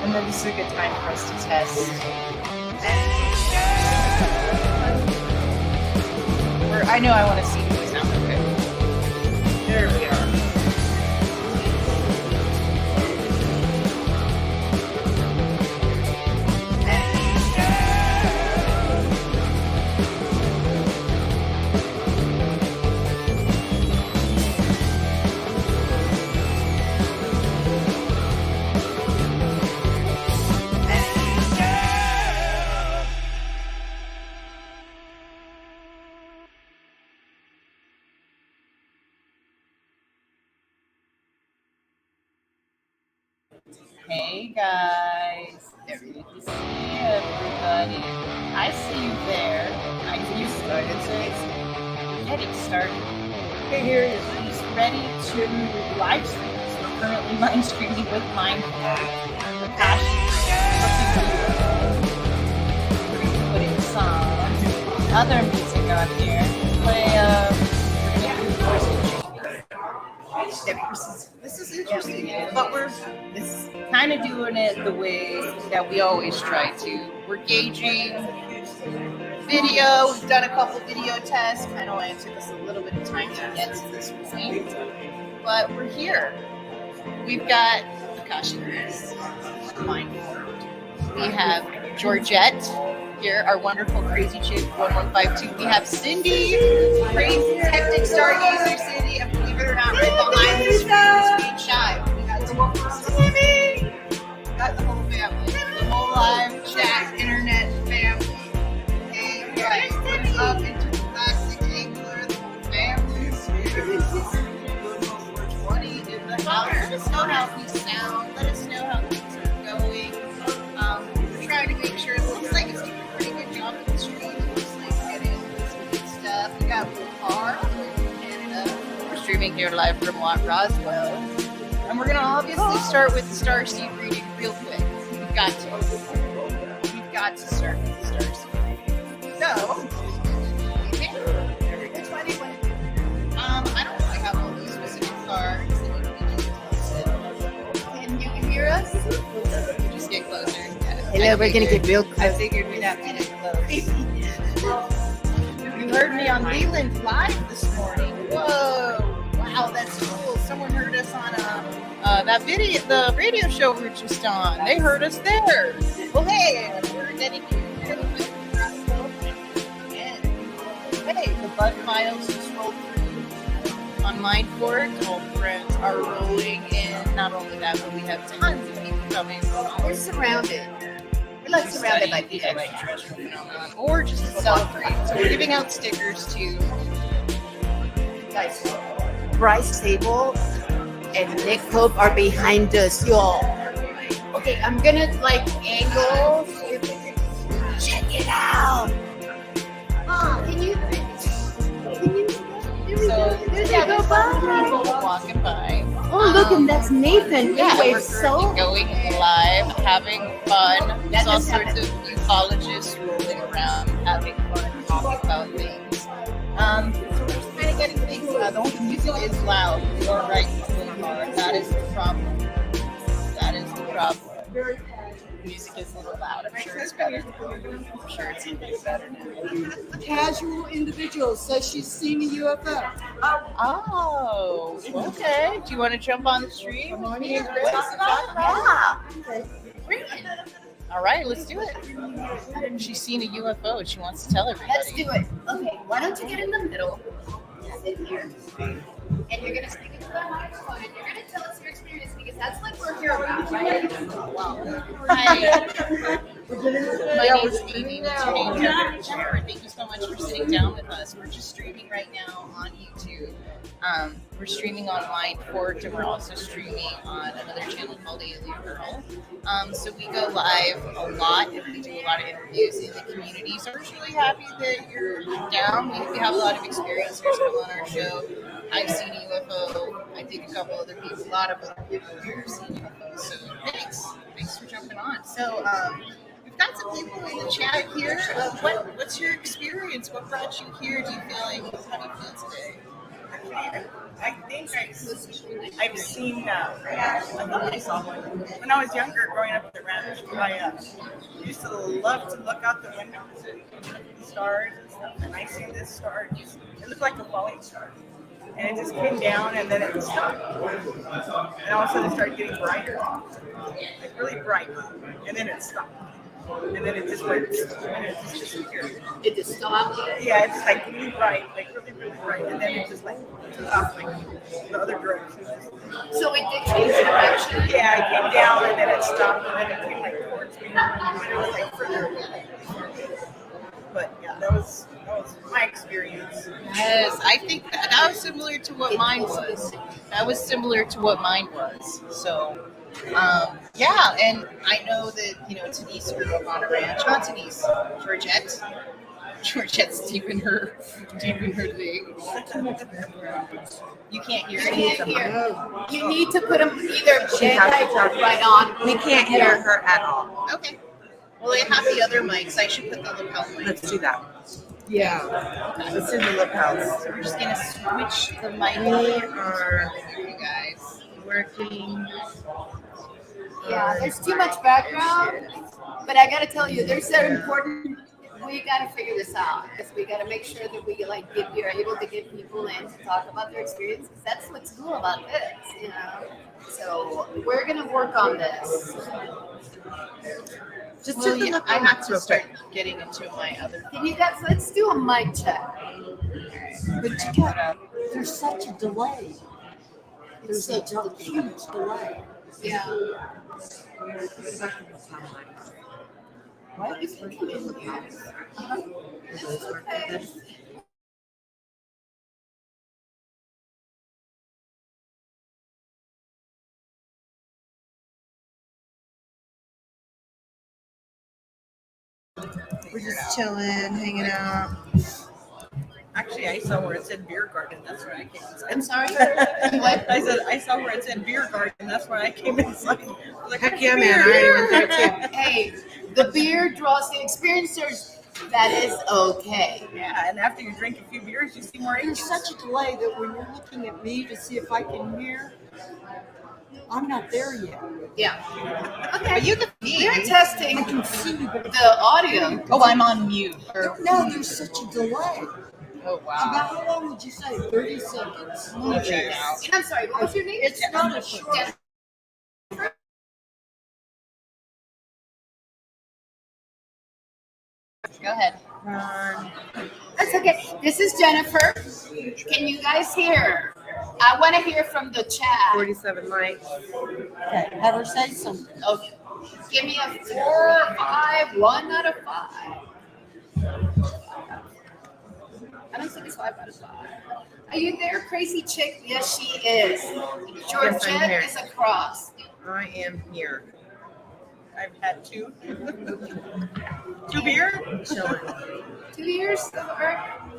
And then this is a good time for us to test. I know I want to see if we sound okay. There we are. Hey guys, very good to see everybody. I see you there. I see you started. Getting started. Okay, here is he's ready to live stream. So we're currently live streaming with Mindful. We're gonna put in some other music on here. This is interesting, but we're kind of doing it the way that we always try to. We're gauging video. We've done a couple video tests. Kind of why it took us a little bit of time to get to this point, but we're here. We've got Akashi Chris, we have Georgette here, our wonderful crazy chick 1152. We have Cindy, crazy hectic stargazer Cindy, and believe it or not, right behind the screen is being shy. We got the whole family. We got the whole family, the whole live chat internet family. Hey guys, what's up into the plastic angler, the whole family. 20 in the house. Let us know how we sound. Let us know how things are going. We're trying to make sure. It looks like it's doing a pretty good job of the stream. It looks like we're getting some good stuff. We got a little car from Canada. We're streaming here live from Roswell. And we're going to obviously start with the Starseed reading real quick. We've got to start with the Starseed reading. So, I don't really have all these specific cards. Can you hear us? Just get closer. Hello, we're going to get real close. I figured we'd have to get close. You heard me on Leland Live this morning. Whoa. Wow, that's cool. Someone heard us on the radio show we were just on. They heard us there. Well, hey, we're dedicated. Hey, the bug files just rolled through on Mindfork. All friends are rolling in. Not only that, but we have tons of people coming. We're surrounded. We're like surrounded by people right now. Or just to celebrate. So we're giving out stickers to guys. Bryce Sable and Nick Pope are behind us, y'all. Okay, I'm gonna angle. Check it out. Can you? So there's people walking by. Oh, look, and that's Nathan. Yeah, anyway, we're going live, having fun. There's all sorts of ufologists rolling around, having fun, talking about things. So we're just kind of getting things. The music is loud. You are right, Wilmar. That is the problem. That is the problem. The music is a little loud. I'm sure it's better. I'm sure it's even better now. Casual individual says she's seen a UFO. Oh, okay. Do you want to jump on the stream? Yeah. All right, let's do it. She's seen a UFO. She wants to tell everybody. Let's do it. Okay, why don't you get in the middle? Sit here. And you're going to speak into the microphone and you're going to tell us your experience because that's what we're here about, right? Hi. My name's Amy. Thank you so much for sitting down with us. We're just streaming right now on YouTube. We're streaming on Mindfork, and we're also streaming on another channel called Alien Girl. So we go live a lot, and we do a lot of interviews in the community. So we're just really happy that you're down. We have a lot of experiencers come on our show. I've seen a UFO. I think a couple other people, a lot of other people here have seen UFOs. So thanks for jumping on. So we've got some people in the chat here. What's your experience? What brought you here? How do you feel today? I think I've seen, I thought I saw one. When I was younger, growing up at the ranch, I used to love to look out the windows and look at the stars and stuff. And I seen this star, it looked like a falling star. And it just came down and then it stopped. And all of a sudden it started getting brighter, like really bright. And then it stopped. And then it just went, and it just disappeared. It just stopped. Yeah, it's just like really bright, like really, really bright. And then it just like took off like the other direction. So it did change direction. Yeah, it came down and then it stopped and then it came like towards me. And it was like further away. But yeah, that was my experience. Yes, I think that was similar to what mine was. That was similar to what mine was. So, yeah, and I know that, Denise grew up on a ranch. Not Denise, Georgette. Georgette's deep in her thing. You can't hear You it. can't hear. You need to put them either dead or right on. We can't hear her at all. Okay. Well, I have the other mics. I should put the lapel mic. Let's do that. Yeah. Let's do the lapels. So we're just gonna switch the mic We over are for you guys. working. Yeah, there's too much background. But I gotta tell you, there's an important. We gotta figure this out because we gotta make sure that we are able to get people in to talk about their experience because that's what's cool about this, So we're gonna work on this. Just Well, do the yeah, lapel I have mics to real start quick. getting into my other. Can you guys? Let's do a mic check. But you got, there's such a delay. There's a huge delay. Yeah. What? We're just chilling, hanging out. Actually, I saw where it said beer garden. That's where I came inside. I'm sorry. What? I said I saw where it said beer garden. That's where I came inside. I was like, Heck yeah, man. I already went there too. Hey, the beer draws the experiencers. That is okay. Yeah, and after you drink a few beers, you see more There's angels. such a delay that when you're looking at me to see if I can hear, I'm not there yet. Yeah. But Okay. you can see. We're testing I can see, but the audio. Oh, I'm on mute. no, there's such a delay. Oh About wow. how long would you say? 30 seconds? I'll check it out. And I'm sorry, what was your name? It's not a short. Go ahead. That's okay. This is Jennifer. Can you guys hear? I want to hear from the chat. 47 mics. Okay, have her say something. Okay. Give me a 4 or 5, 1 out of 5. I don't think it's 5 out of 5. Are you there, crazy chick? Yes, she is. Georgette here. is across. I am here. I've had two. Two beer? Chilling. 2 years.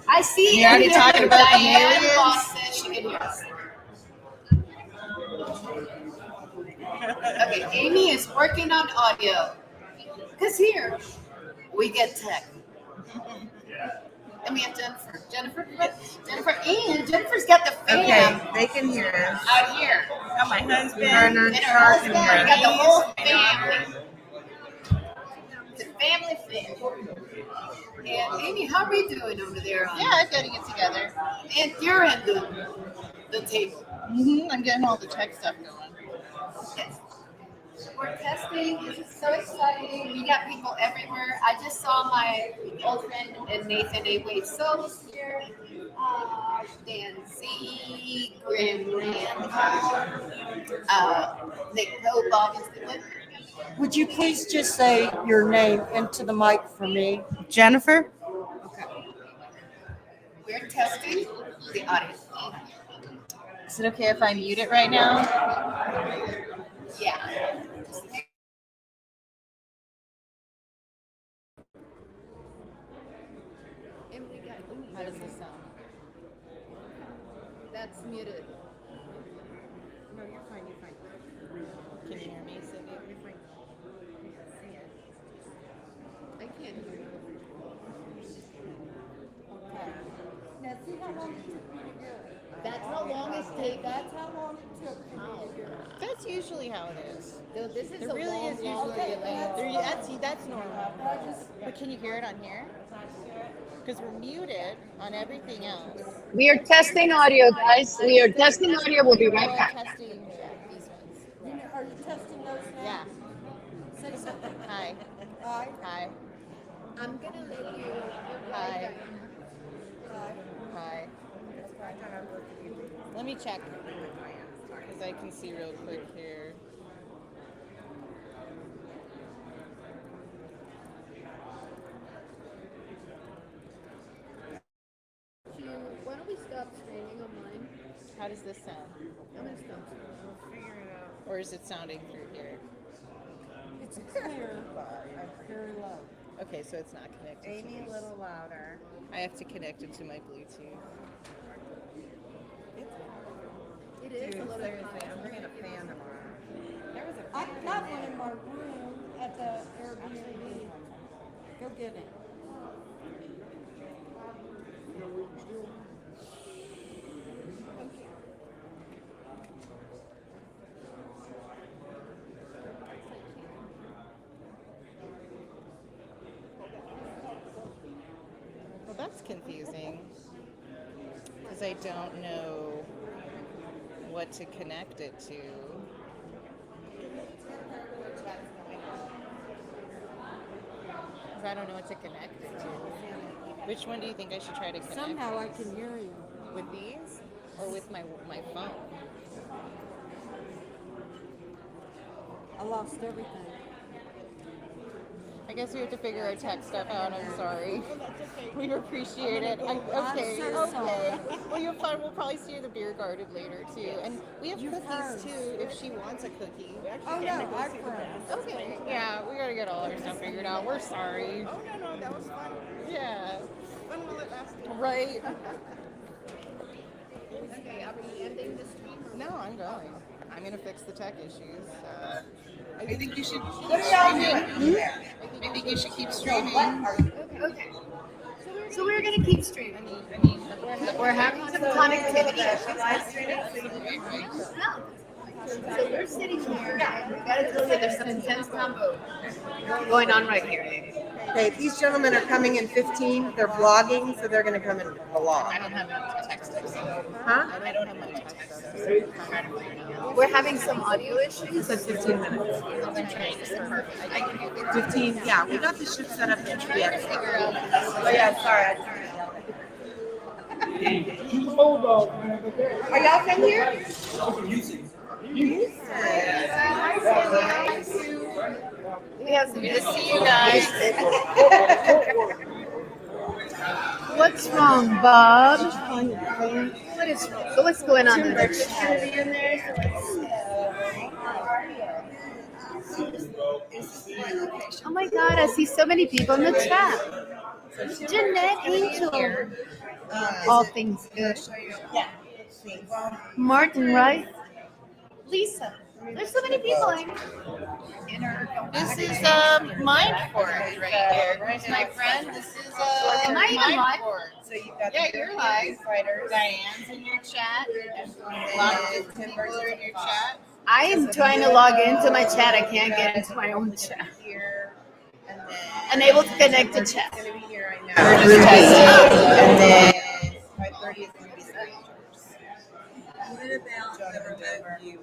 I see You already here. talking about the Diane aliens? Moss says she can hear us. Okay, Amy is working on audio. Because here, we get tech. And we have Jennifer. Jennifer, and Jennifer's got the fam Okay, they can hear us. out here. Got my husband. Turner, And her Shark, husband, and we got the whole Brady. family. The family. And Amy, how are we doing over there? Yeah, getting it together. And you're in the table. I'm getting all the tech stuff going. Yes. We're testing. This is so exciting. We got people everywhere. I just saw my old friend Nathan A. Wave Souls here. Dan Z, Grim Randall, Nick Pope, obviously. Would you please just say your name into the mic for me? Jennifer? We're testing the audio. Is it okay if I mute it right now? Yeah. How does this sound? That's muted. No, you're fine, you're fine. Can you hear me, Cindy? I can't hear you. Now see how long it took me to get. That how it is. Dude, this is There a really long, is long usually delay. that's normal. But can you hear it on here? Because we're muted on everything else. We are testing audio, guys. We are testing audio. We'll be right We're back. testing these ones. Are you testing those now? Yeah. Say something. Hi. Hi. Hi. I'm gonna let you. Hi. Hi. Hi. Let me check. Because I can see real quick here. Why don't we stop streaming online? How does this sound? I'm gonna stop. Or is it sounding through here? It's clear, but very low. Okay, so it's not connected. Amy, a little louder. I have to connect it to my Bluetooth. It is a Dude, little seriously, I'm bringing a fan tomorrow. There was a I fan got in one there. in my room at the Airbnb. Go get it. Well, that's confusing. Because I don't know what to connect it to. Because I don't know what to connect it to. Which one do you think I should try to connect? Somehow I can hear you. With these? Or with my phone? I lost everything. I guess we have to figure our tech stuff out. I'm sorry. We appreciate it. Okay, so okay. sorry. Well, you're fun. We'll probably see you in the beer garden later too. And we have You cookies first. too, if she wants a cookie. Oh no, I froze. Okay. Yeah, we gotta get all our stuff figured out. We're sorry. Oh, no, that was fun. Yeah. When will it last? Right. Okay, are we ending the stream? No, I'm going. I'm gonna fix the tech issues. I think you should. I think you should keep streaming. Okay. So we're gonna keep streaming. We're having some connectivity issues. No. So we're sitting here, and we gotta tell you there's some intense combo going on right here. Okay, these gentlemen are coming in 15. They're vlogging, so they're going to come and vlog. I don't have my text. Huh? I don't have my text. We're having some audio issues. It's 15 minutes. I'm trying to start. I can do it. 15, yeah. We got the ship set up in yes. Oh, yeah, sorry. Are y'all from here? We have some Good to see you guys. What's wrong, Bob? What's going on in there? Oh my God, I see so many people in the chat. Jeanette Angel. All things good. Martin, right? Lisa. There's so many people in This is Mind Forge right here. Where's my friend? This is Am I even Mind live? Forge. So you've got Yeah, the you're live. fighters. Diane's in your chat. A lot of different people are in your chat. I am trying to log into my chat. I can't get into my own chat. Here, and then Unable to connect to chat. it's going to be here, I know. And then 5:30 is going to be strangers. What about the remote view?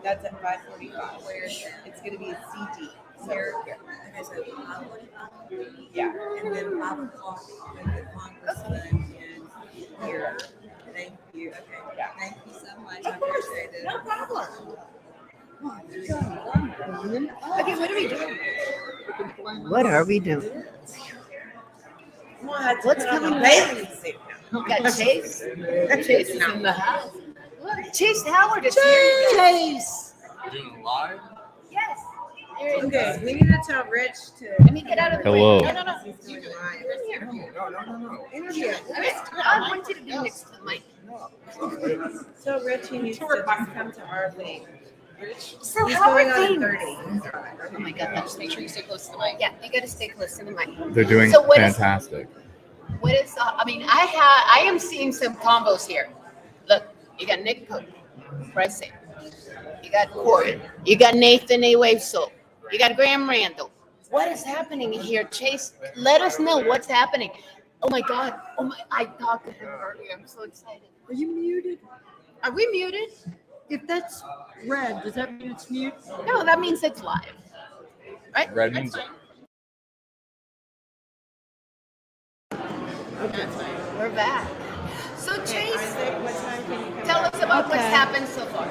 That's at 5:45. It's going to be a CD. So Here, okay, so 5:45, yeah. and then 5 o'clock with the congressman and here. Thank you. Okay. Yeah. Thank you so much. I appreciate it. No problem. Okay, what are we doing? What are we doing? What's coming Bathing suit. We got Chase. Chase is in the house. Look, Chase Howard is here. Chase! Doing it live? Yes. Here it is. Okay, we need to tell Rich to. Let me get out of the Hello. way. No. He's doing live. No. Interview. I want you to be next to the mic. So Rich, he needs to just come to our thing. So He's how going are on things? 30. Oh my God. Just make sure you stay close to the mic. Yeah, you got to stay close to the mic. They're doing So what is- fantastic. What is? I mean, I am seeing some combos here. Look, you got Nick Cook, pricing. You got Corey. You got Nathan A. Waveso. You got Graham Randall. What is happening here, Chase? Let us know what's happening. Oh my God. Oh my! I talked to him earlier. I'm so excited. Are you muted? Are we muted? If that's red, does that mean it's mute? No, that means it's live. Right? Red means We're back. So Chase, Isaac, what time can you come tell back? us about what's Okay. happened so far.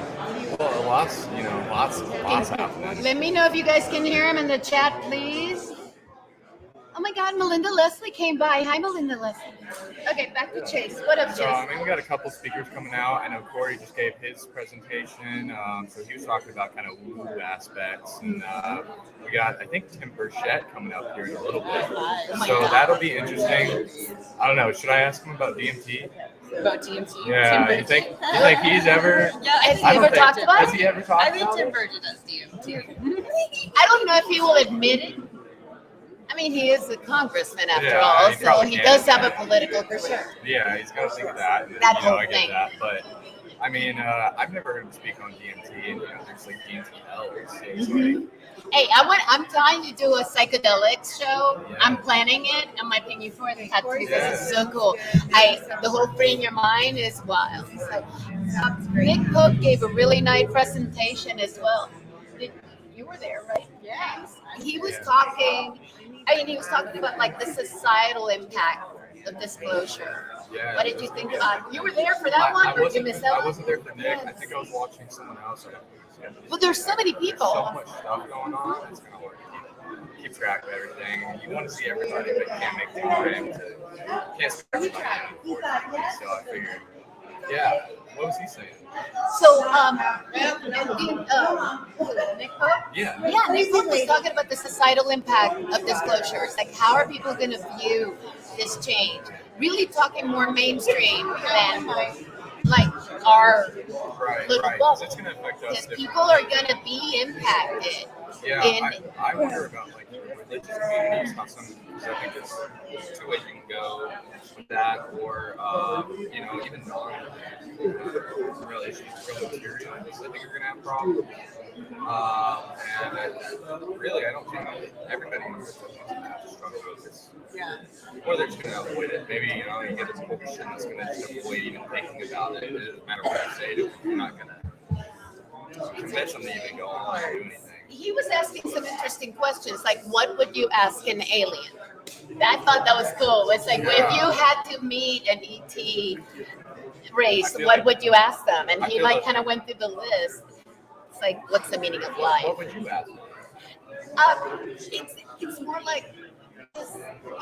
well, lots happening. Let me know if you guys can hear him in the chat, please. Oh my God, Melinda Leslie came by. Hi, Melinda Leslie. Okay, back to Chase. What up, So Chase? we got a couple speakers coming out. I know Corey just gave his presentation. So he was talking about kind of woo aspects, and we got I think Tim Burchett coming up here in a little bit. So that'll be interesting. I don't know. Should I ask him about DMT? About DMT. Yeah. Tim You think Burgess. he's ever? Yeah, Has he I don't ever think- talked about Has it? he ever talked I think about Tim it? Burgess does DMT. I don't know if he will admit it. I mean, he is a congressman after Yeah, all, he so probably he can. does have a political career. Yeah, he's got to think of that. And, That you know, whole I get thing. that, but I mean, I've never heard him speak on DMT, and you know, there's like DMT-L. So it's like, Hey, I'm trying to do a psychedelics show. Yeah. I'm planning it. I might bring you forward that too. This is so cool. The whole freeing your mind is wild. So, Nick Pope gave a really nice presentation as well. You were there, right? Yeah. He was Yeah. talking. I mean, he was talking about like the societal impact of disclosure. yeah. What did you think about it? You were there for that one, I or did you wasn't, miss that I one? wasn't there for Nick. I think I was watching someone else. Well, there's so many There's so people. much stuff going on. It's kind of hard to keep track of everything. You want to see everybody, but you can't make time to. Can't see everybody. Unfortunately. So I figured, yeah. What was he saying? So, Nick Pope? Yeah. Yeah, Nick Pope was talking about the societal impact of disclosures. Like, how are people going to view this change? Really talking more mainstream than like our Right. little Right. 'Cause bubble. it's gonna affect us Because differently. people are going to be impacted. Yeah, in- I wonder about like religious communities, how some, because I think there's two ways you can go with that, or you know, even non-relations, real materialists, I think are gonna have problems. And really, I don't think everybody is gonna have to struggle with this. Yeah. Or they're just gonna avoid it. Maybe you know, you get this bullshit that's gonna just avoid even thinking about it. It doesn't matter what I say to them, you're not gonna convince them to even go on and do anything. He was asking some interesting questions, like what would you ask an alien? I thought that was cool. It's like, if you had to meet an ET race, what would you ask them? And he like kind of went through the list. It's like, what's the meaning of life? What would you ask? It's more like, are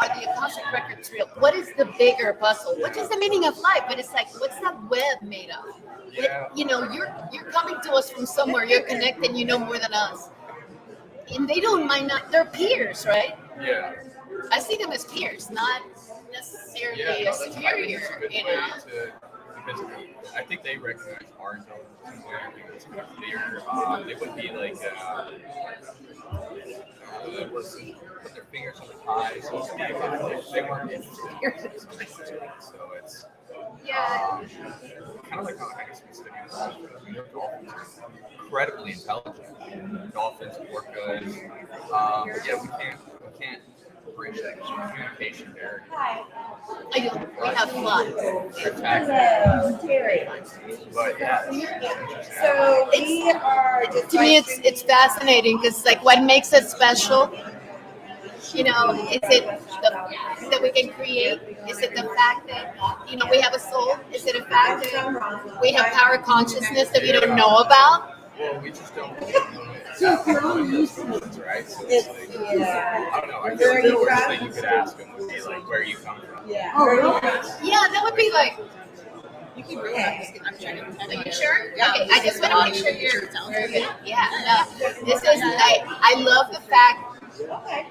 the Akashic records real? What is the bigger puzzle? What is the meaning of life? But it's like, what's that web made of? Yeah. You know, you're coming to us from somewhere. You're connected. You know more than us, and they don't mind. Not they're peers, right? Yeah. I see them as peers, not necessarily a That's superior. a good You way know. to, because I think they recognize our intelligence in a way. I think it's clear. They would be like, put their fingers on the pie, so to speak, if they weren't interested. So it's Yeah. kind of like how I guess we study this. I mean, dolphins are incredibly intelligent. Dolphins, orcas. But yeah, we can't bridge that communication barrier. I do. We have fun. But yeah, it's interesting. So we are just. To me, it's fascinating because like what makes us special. You know, is it that we can create? Is it the fact that we have a soul? Is it a fact that we have power consciousness that we don't know about? Well, we just don't know it. Right? So it's like, I don't know. I feel like the worst thing you could ask them would be like, where you come from. Yeah. Yeah, that would be like. You can really I'm trying to Are you sure? Yeah. Okay, I just want to make sure you're good. Yeah, no. This is I love the fact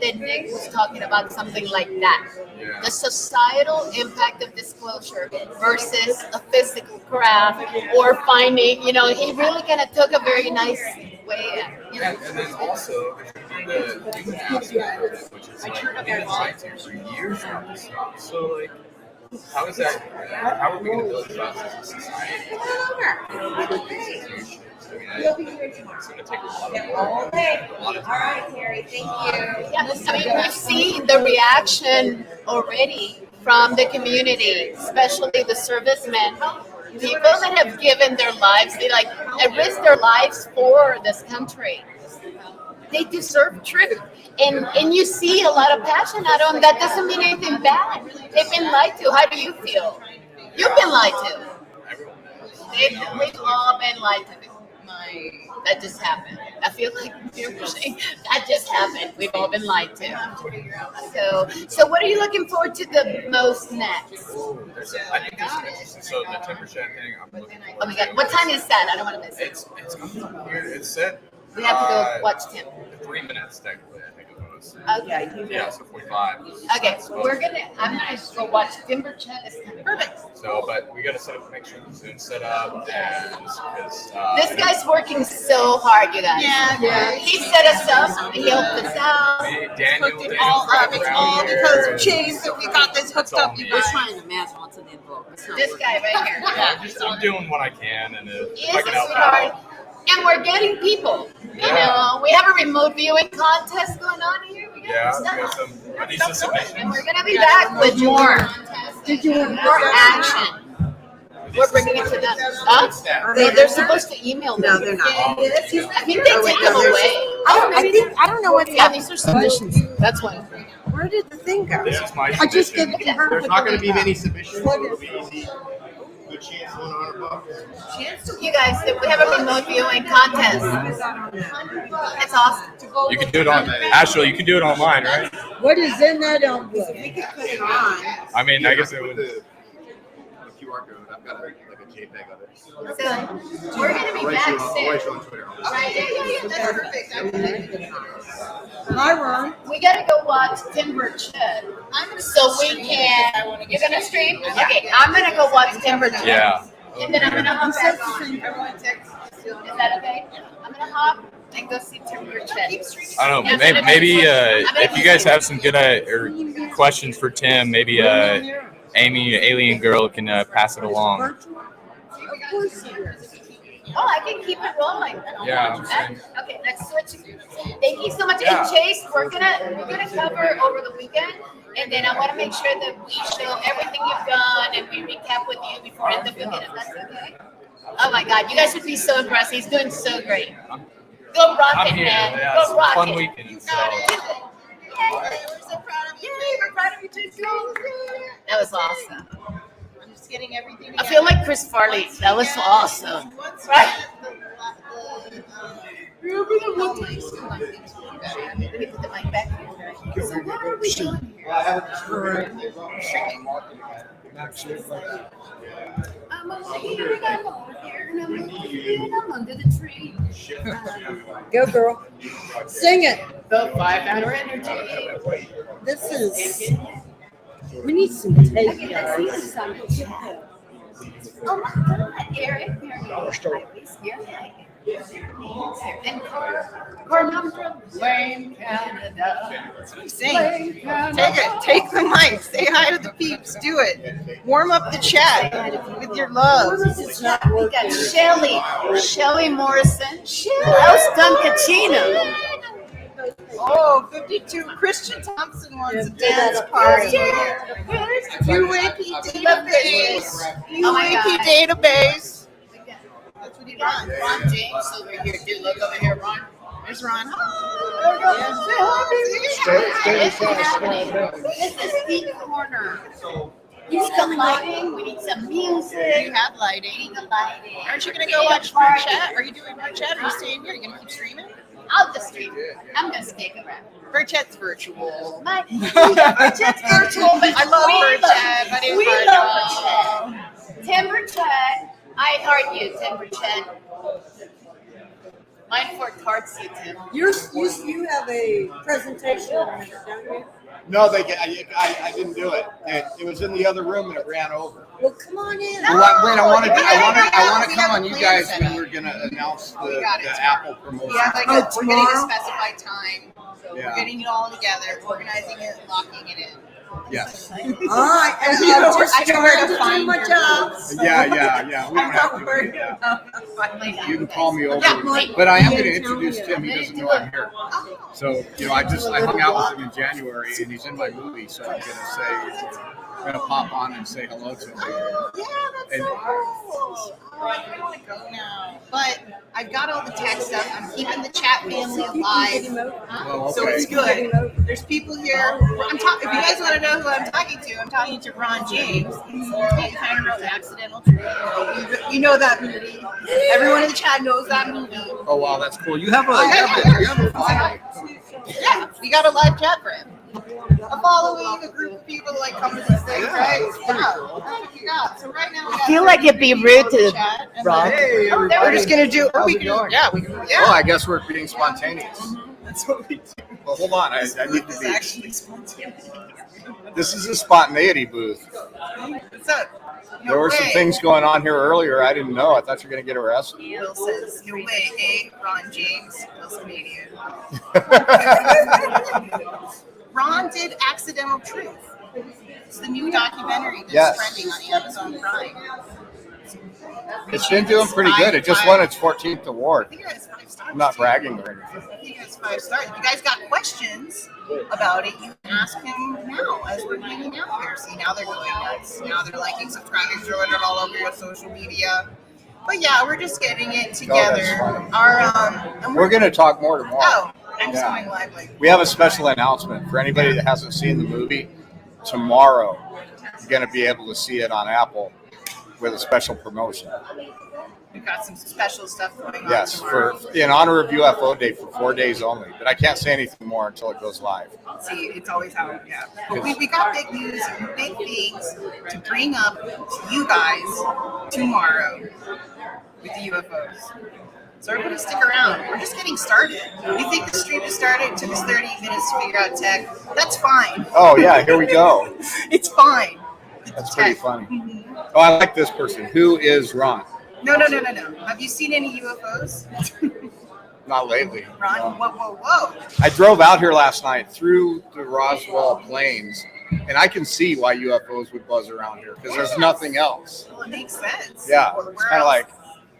that Nick was talking about something like that. Yeah. The societal impact of disclosure versus a physical craft or finding, he really kind of took a very nice way. And then also, there's going to be the human aspect of it, which is like, we've been lied to for years about this stuff. So, like, how are we going to build trust as a society? Institutions It's going to take a lot of Okay. a lot of All right, Terry. Thank you. Yeah, I mean, we've seen the reaction already from the community, especially the servicemen. People that have given their lives, they like risked their lives for this country. They deserve truth. And you see a lot of passion out of them. That doesn't mean anything bad. They've been lied to. How do you feel? You've been lied to. We've all been lied to. That just happened. I feel like you're saying that just happened. We've all been lied to. So what are you looking forward to the most next? I think this is interesting. So the timber shed thing, I'm looking Oh my God, what time is that? I don't want to miss it. It's coming up here. It's set. We have to go watch Tim. 3 minutes technically, I think it was. Okay. Yeah, so 45. Okay, I'm gonna go watch Timber Chat. It's kind of perfect. So, but we got to set up, make sure the Zoom's set up, and because This guy's working so hard, you guys. Yeah. He set us up. He helped us out. Daniel, It's all because of Chase that we got this hooked up. You We're guys. trying to imagine what's in the envelope. It's not This working. guy right here. I'm doing what I can, and if He I is can a help sweetheart. out. And we're getting people. You know, we have a remote viewing contest going on here. We got Yeah, stuff. we got some. Are these the And submissions? we're gonna be back with more. More action. We're bringing it to them. Huh? They're supposed to email them. No, they're not. I think they take them away. I don't know what's Yeah, happening. these are submissions. That's why. Where did the thing go? This is my I just submission. did her. There's not going to be many submissions. It'll be easy. Good chance to win $100. You guys, we have a remote viewing contest. It's awesome. You can do it on. Actually, you can do it online, right? What is in that envelope? I mean, I guess it would. The QR code. I've got like a JPEG of it. So we're gonna be I'll back write soon. you on Twitter. Right, yeah, that's perfect. Hi, Ron. We gotta go watch Timber Chet. So we can. You're gonna stream? Okay, I'm gonna go watch Timber Chet. Yeah. And then I'm gonna hop back on. Is that okay? I'm gonna hop and go see Timber Chet. I don't know. Maybe if you guys have some good or questions for Tim, maybe Amy, Alien Girl, can pass it along. Oh, I can keep it rolling. Yeah, I'm saying. Okay, let's switch. Thank you so much. Yeah. And Chase, we're gonna cover over the weekend, and then I want to make sure that we show everything you've done and we recap with you before end the weekend. If that's okay. Oh my God, you guys would be so impressed. He's doing so great. Go rock I'm it, here. man. Yeah, Go it's a rock fun it. weekend. So. We're so proud of you. We're proud of you too. That was awesome. I'm just getting everything. I feel like Chris Farley. That was awesome. Right? Let me put the mic back. So what are we doing here? I'm over here, and I'm over here, and I'm over here, and I'm under the tree. Go, girl. Sing it. The 5-hour energy. This is. We need some tape, guys. Oh my God, Eric. And car number Wayne, Canada. Sing. Take the mic. Say hi to the peeps. Do it. Warm up the chat with your love. We got Shelly Morrison, House Duncatino. Oh, 52. Christian Thompson wants a dance party. UAP database. Oh my UAP God. database. That's what he We got runs. Ron James over here. Dude, look over here, Ron. There's Ron. This is the corner. You need some lighting. We need some music. You have We lighting. need the lighting. Aren't you going to go watch Bird Chat? Are you doing Bird Chat? Or are you staying here? Are you going to keep streaming? I'll just stream. I'm gonna stick around. Bird Chat's virtual. Bird Chat's virtual, but I love we Bird Chat, but it's we virtual. love Bird Chat. Timber Chat. I heart you, Timber Chat. Mine worked hard, you, Tim. You have a presentation, don't you? No, I didn't do it. It was in the other room and it ran over. Well, come on in. Well, I want to We come have on a you plan guys set when up. we're going to announce We the got it. Apple promotion. Yeah, like we're getting a specified time. So Yeah. we're getting it all together, organizing it, locking it in. Yes. All right, and I'm just I know where to trying to do find my your job. Yeah. We don't I'm have not to. worried Yeah. about You can call me over, Yeah. but I am going to introduce Tim. He doesn't know I'm here. So, I hung out with him in January, and he's in my movie. So I'm going to pop on and say hello to him. Yeah, that's so cool. I want to go now. But I've got all the tech stuff. I'm keeping the chat family alive. Well, So it's good. There's people here. If you guys want to know who I'm talking to, I'm talking to Ron James. He kind of wrote Accidental Truth. You know that movie. Everyone in the chat knows that movie. Oh, wow, that's cool. You have a following. Yeah, we got a live chat for him. A following, a group of people like come to these things, right? Yeah, that's what we got. So right now we got. I feel like it'd be rude to chat, and Ron. Hey, then we're just gonna do. Or we can. Yeah, we can. Yeah. Well, I guess we're being spontaneous. That's what we do. Well, hold on. I need to It's be. actually spontaneous. This is a spontaneity booth. What's up? No There were some way. things going on here earlier. I didn't know. I thought you were going to get arrested. Will says, no way, A. Ron James was Canadian. Ron did Accidental Truth. It's the new documentary that's Yes. trending on Amazon Prime. It's been doing pretty good. It just won its 14th award. I think it has 5 stars. I'm not bragging or anything. I think it has 5 stars. If you guys got questions about it, you can ask him now as we're hanging out here. See, now they're going nuts. Now they're liking, subscribing, throwing it all over your social media. But yeah, we're just getting it together. fine. And We're going to talk more tomorrow. Oh, I'm just Yeah. going live. Like, We have a special announcement for anybody that hasn't seen the movie. Tomorrow, you're going to be able to see it on Apple with a special promotion. we've got some special stuff going on. Yes, tomorrow. for in honor of UFO Day for 4 days only. But I can't say anything more until it goes live. See, it's always how, yeah. But we got big news and big things to bring up to you guys tomorrow with the UFOs. So everybody stick around. We're just getting started. You think the stream has started? It took us 30 minutes to figure out tech. That's fine. Oh yeah, here we go. It's fine. It's That's pretty tech. funny. Mhm. Oh, I like this person. Who is Ron? No. Have you seen any UFOs? Not lately. Ron, No. whoa. I drove out here last night through the Roswell plains, and I can see why UFOs would buzz around here because there's nothing else. Well, it makes sense. Yeah, Where it's kind of else? like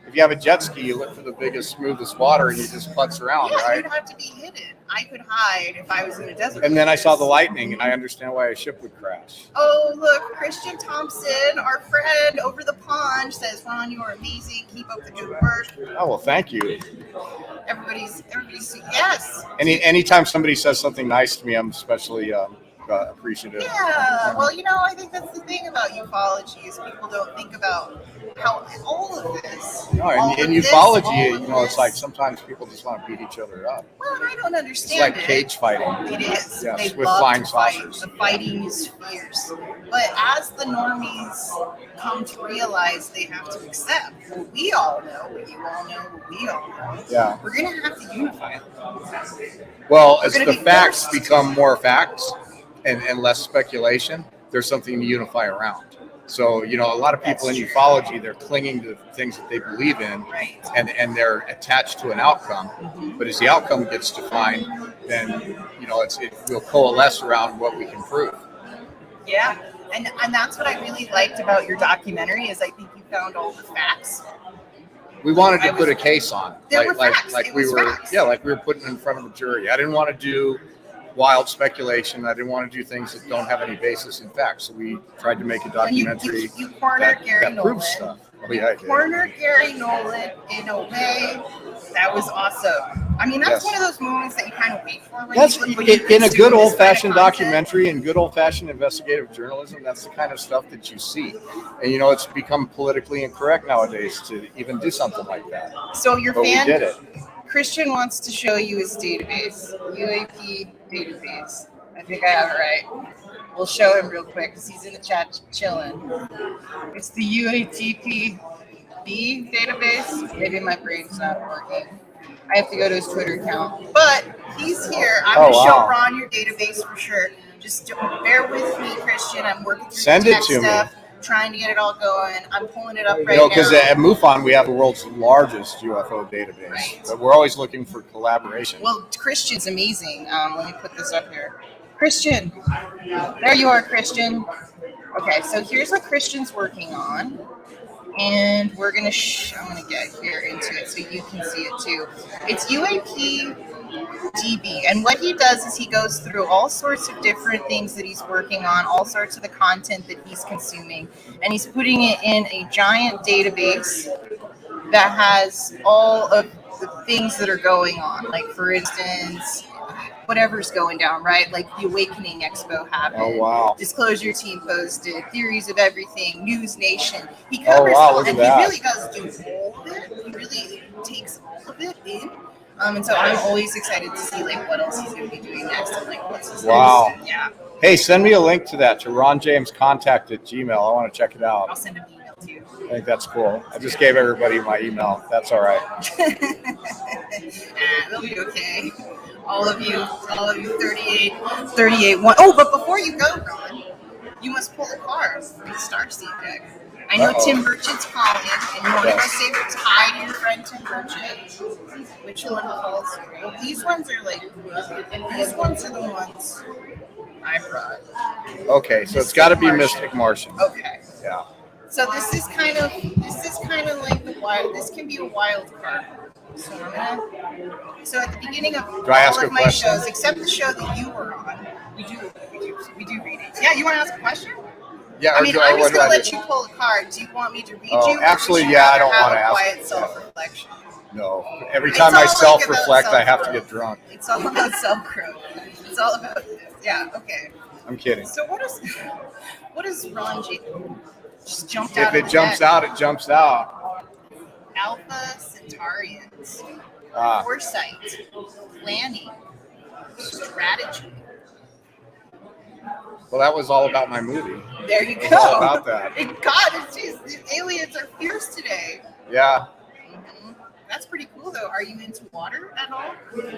if you have a jet ski, you look for the biggest, smoothest water, and you just putz around, Yeah, right? you'd have to be hidden. I could hide if I was in a desert. And then I saw the lightning, and I understand why a ship would crash. Oh, look, Christian Thompson, our friend over the pond, says, Ron, you are amazing. Keep up the good work. Oh well, thank you. Everybody's, yes. Anytime somebody says something nice to me, I'm especially appreciative. Yeah. Well, I think that's the thing about ufology is people don't think about how all of this. No, all in of this, ufology, all of it's this- like sometimes people just want to beat each other up. Well, I don't It's understand like it. cage fighting. It is. Yes, They with love flying to fight. saucers. The fighting is fierce. But as the normies come to realize they have to accept what we all know, what you all know, what we all know, Yeah. we're going to have to unify. Well, as We're the gonna be facts forced. become more facts and less speculation, there's something to unify around. So, a lot of people in ufology, they're clinging to things that they believe in, Right. and they're attached to an outcome. But as the outcome gets defined, then, it will coalesce around what we can prove. Yeah. And that's what I really liked about your documentary is I think you found all the facts. We wanted to I put was- a case on, There were facts. It we was were, facts. like we were putting in front of a jury. I didn't want to do wild speculation. I didn't want to do things that don't have any basis in fact. So we tried to make a And you documentary cornered Gary that Nolan. proves stuff. Oh yeah, I did. Cornered Gary Nolan in a way that was awesome. I mean, that's Yes. one of those moments that you kind of wait for. When That's you, when in a you're good consuming this old-fashioned kind of content. documentary and good old-fashioned investigative journalism. That's the kind of stuff that you see, and it's become politically incorrect nowadays to even do something like that. So your But we fan did it. Christian wants to show you his database, UAP database. I think I have it right. We'll show him real quick because he's in the chat chilling. It's the UATPB database. Maybe my brain's not working. I have to go to his Twitter account. But he's here. I'm going to show wow. Ron your database for sure. Just bear with me, Christian. I'm working through Send the it tech to me. stuff, trying to get it all going. I'm pulling it up right Because now. at MUFON we have the world's largest UFO database, Right. but we're always looking for collaboration. Well, Christian's amazing. Let me put this up here. Christian. There you are, Christian. Okay, so here's what Christian's working on. And we're gonna I'm gonna get here into it so you can see it too. It's UAP DB, and what he does is he goes through all sorts of different things that he's working on, all sorts of the content that he's consuming, and he's putting it in a giant database that has all of the things that are going on. Like, for instance, whatever's going down, right? Like the Awakening Expo happened. Oh, wow. Disclosure Team posted, Theories of Everything, News Nation. He Oh, covers wow, all, look at and that. he really does do all of it. He really takes all of it in. And so I'm always excited to see like what else he's going to be doing next and like what's his Wow. next. Yeah. Hey, send me a link to that, to ronjamescontact@gmail. I want to check it I'll out. send him an email to you. I think that's cool. I just gave everybody my email. That's all right. They'll be okay. All of you 38, 1. Oh, but before you go, Ron, you must pull a card from the Starseed deck. I know Uh-oh. Tim Burchett's calling, and you want to go say hi to your friend Tim Burchett. Which one calls you? Well, these ones are like, these ones are the ones I brought. Okay, so it's got to be Mystic Martian. Okay. Yeah. So this is kind of like the wild. This can be a wild card. So so at the beginning of Do I ask all a of my question? shows, except the show that you were on, we do readings. Yeah, you want to ask a question? Yeah. I mean, or I'm what just do gonna I let do? you pull a card. Do you want me to read Oh, you? actually, or would you yeah, I rather don't have wanna a ask- quiet self-reflection. No. Every It's time I all, like, self-reflect, about I have to self-growth. get drunk. It's all about self-growth. It's all about this. Yeah. Okay. I'm kidding. So what is Ron J? Just jumped out. If it jumps out, it jumps out. Alpha Centaurians, Ah. foresight, planning, strategy. Well, that was all about my movie. There you It was all go. about that. The aliens are fierce today. Yeah. Mhm. That's pretty cool, though. Are you into water at all?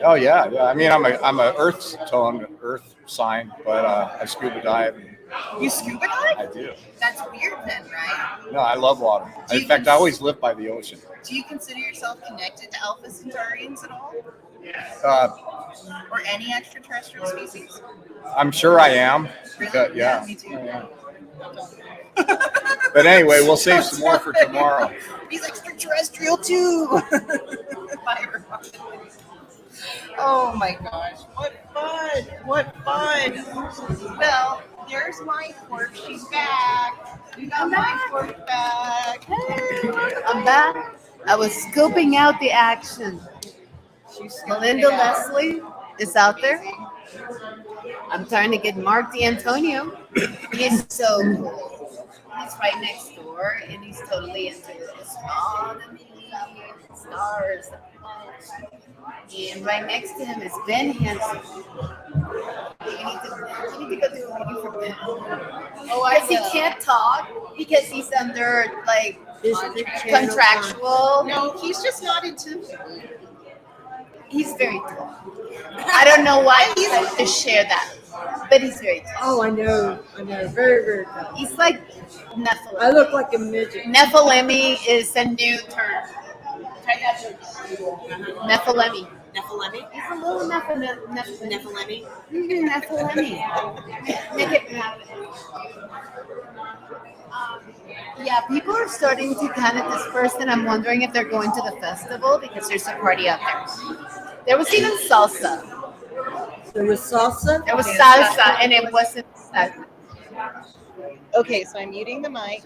Oh yeah, yeah. I mean, I'm a Earth tone, Earth sign, but I scuba dive. And You scuba I dive? do. That's weird, then, right? No, I love water. Do you In fact, I always live by the ocean. Do you consider yourself connected to Alpha Centaurians at all, Uh, or any extraterrestrial species? I'm sure I am. Really? Yeah. Me too. Yeah. But anyway, we'll save some more for tomorrow. He's extraterrestrial too. Oh my gosh, what fun! What fun! Well, there's my fork. She's back. We got my fork back. Hey, I'm back. I was scoping out the action. Melinda Leslie is out there. I'm trying to get Mark D'Antonio. He's so cool. He's right next door, and he's totally into astronomy, stars. And right next to him is Ben Hansen. You need to go do a reading for Ben. Oh, Because he can't talk because he's under like contractual. No, he's just not into. He's very tall. I don't know why he has to share that, but he's very tall. Oh, I know. Very, very tall. He's like I Nephilim. look like a midget. Nephilim is a new term. Nephilim. Nephilim? He's a little Nephilim. Nephilim? Nephilim. Make it happen. Yeah, people are starting to kind of disperse, and I'm wondering if they're going to the festival because there's a party out there. There was even salsa. There was salsa. There was salsa, and it wasn't. Okay, so I'm muting the mic.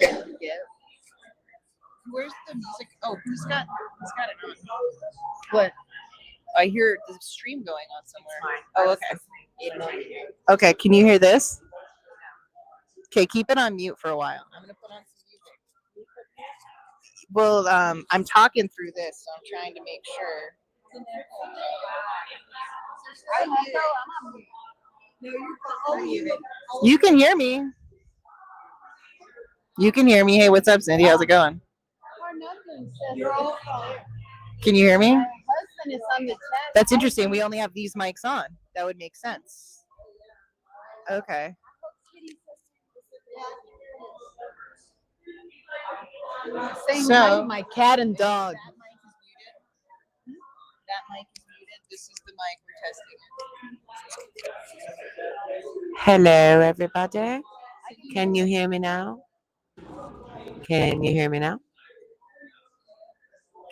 Where's the music? Oh, who's got it on? What? I hear the stream going on somewhere. Oh, okay. Okay, can you hear this? Okay, keep it on mute for a while. I'm gonna put on some music. Well, I'm talking through this, so I'm trying to make sure. You can hear me. You can hear me. Hey, what's up, Cindy? How's it going? Can you hear me? My husband is on the chat. That's interesting. We only have these mics on. That would make sense. Okay. Saying So- hi to my cat and dog. That mic is muted. This is the mic we're testing it. Hello, everybody. Can you hear me now? Can you hear me now?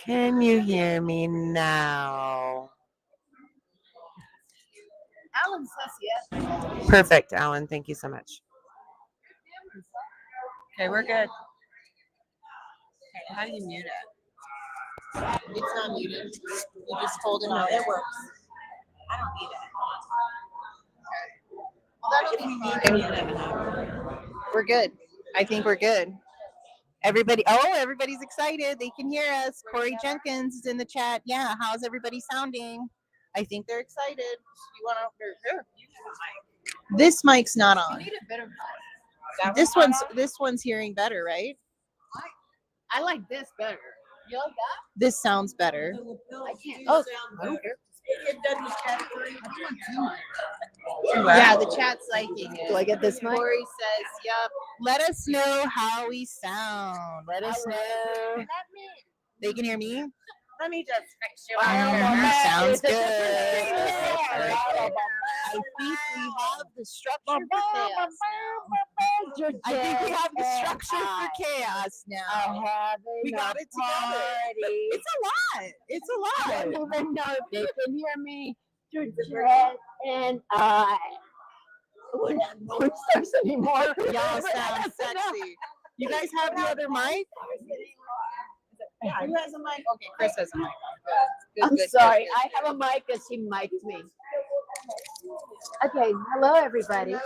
Can you hear me now? Alan says yes. Perfect, Alan. Thank you so much. Okay, we're good. How do you mute it? It's not muted. You just hold it on. It works. I don't need it. Okay. Well, that'll be fine. We're good. I think we're good. Everybody's excited. They can hear us. Corey Jenkins is in the chat. Yeah, how's everybody sounding? I think they're excited. You want to? This mic's not on. You need a better This one's hearing better, right? I like this better. You like that? This sounds better. I can't. Oh, I don't care. Yeah, the chat's liking it. Do I get this mic? Corey says, "Yep." Let us know how we sound. Let us know. They can hear me. Let me just fix you. Sounds good. I think we have the structure for chaos now. I think we have the structure for chaos now. We got it together. It's a lot. It's a lot. I don't even know if they can hear me. And we're not porn stars anymore. Y'all sound sexy. You guys have the other mic? Yeah, Who has a mic? Okay, Chris has a mic. Good, I'm good, sorry. good, I have a mic and she mic'd me. Okay, hello everybody.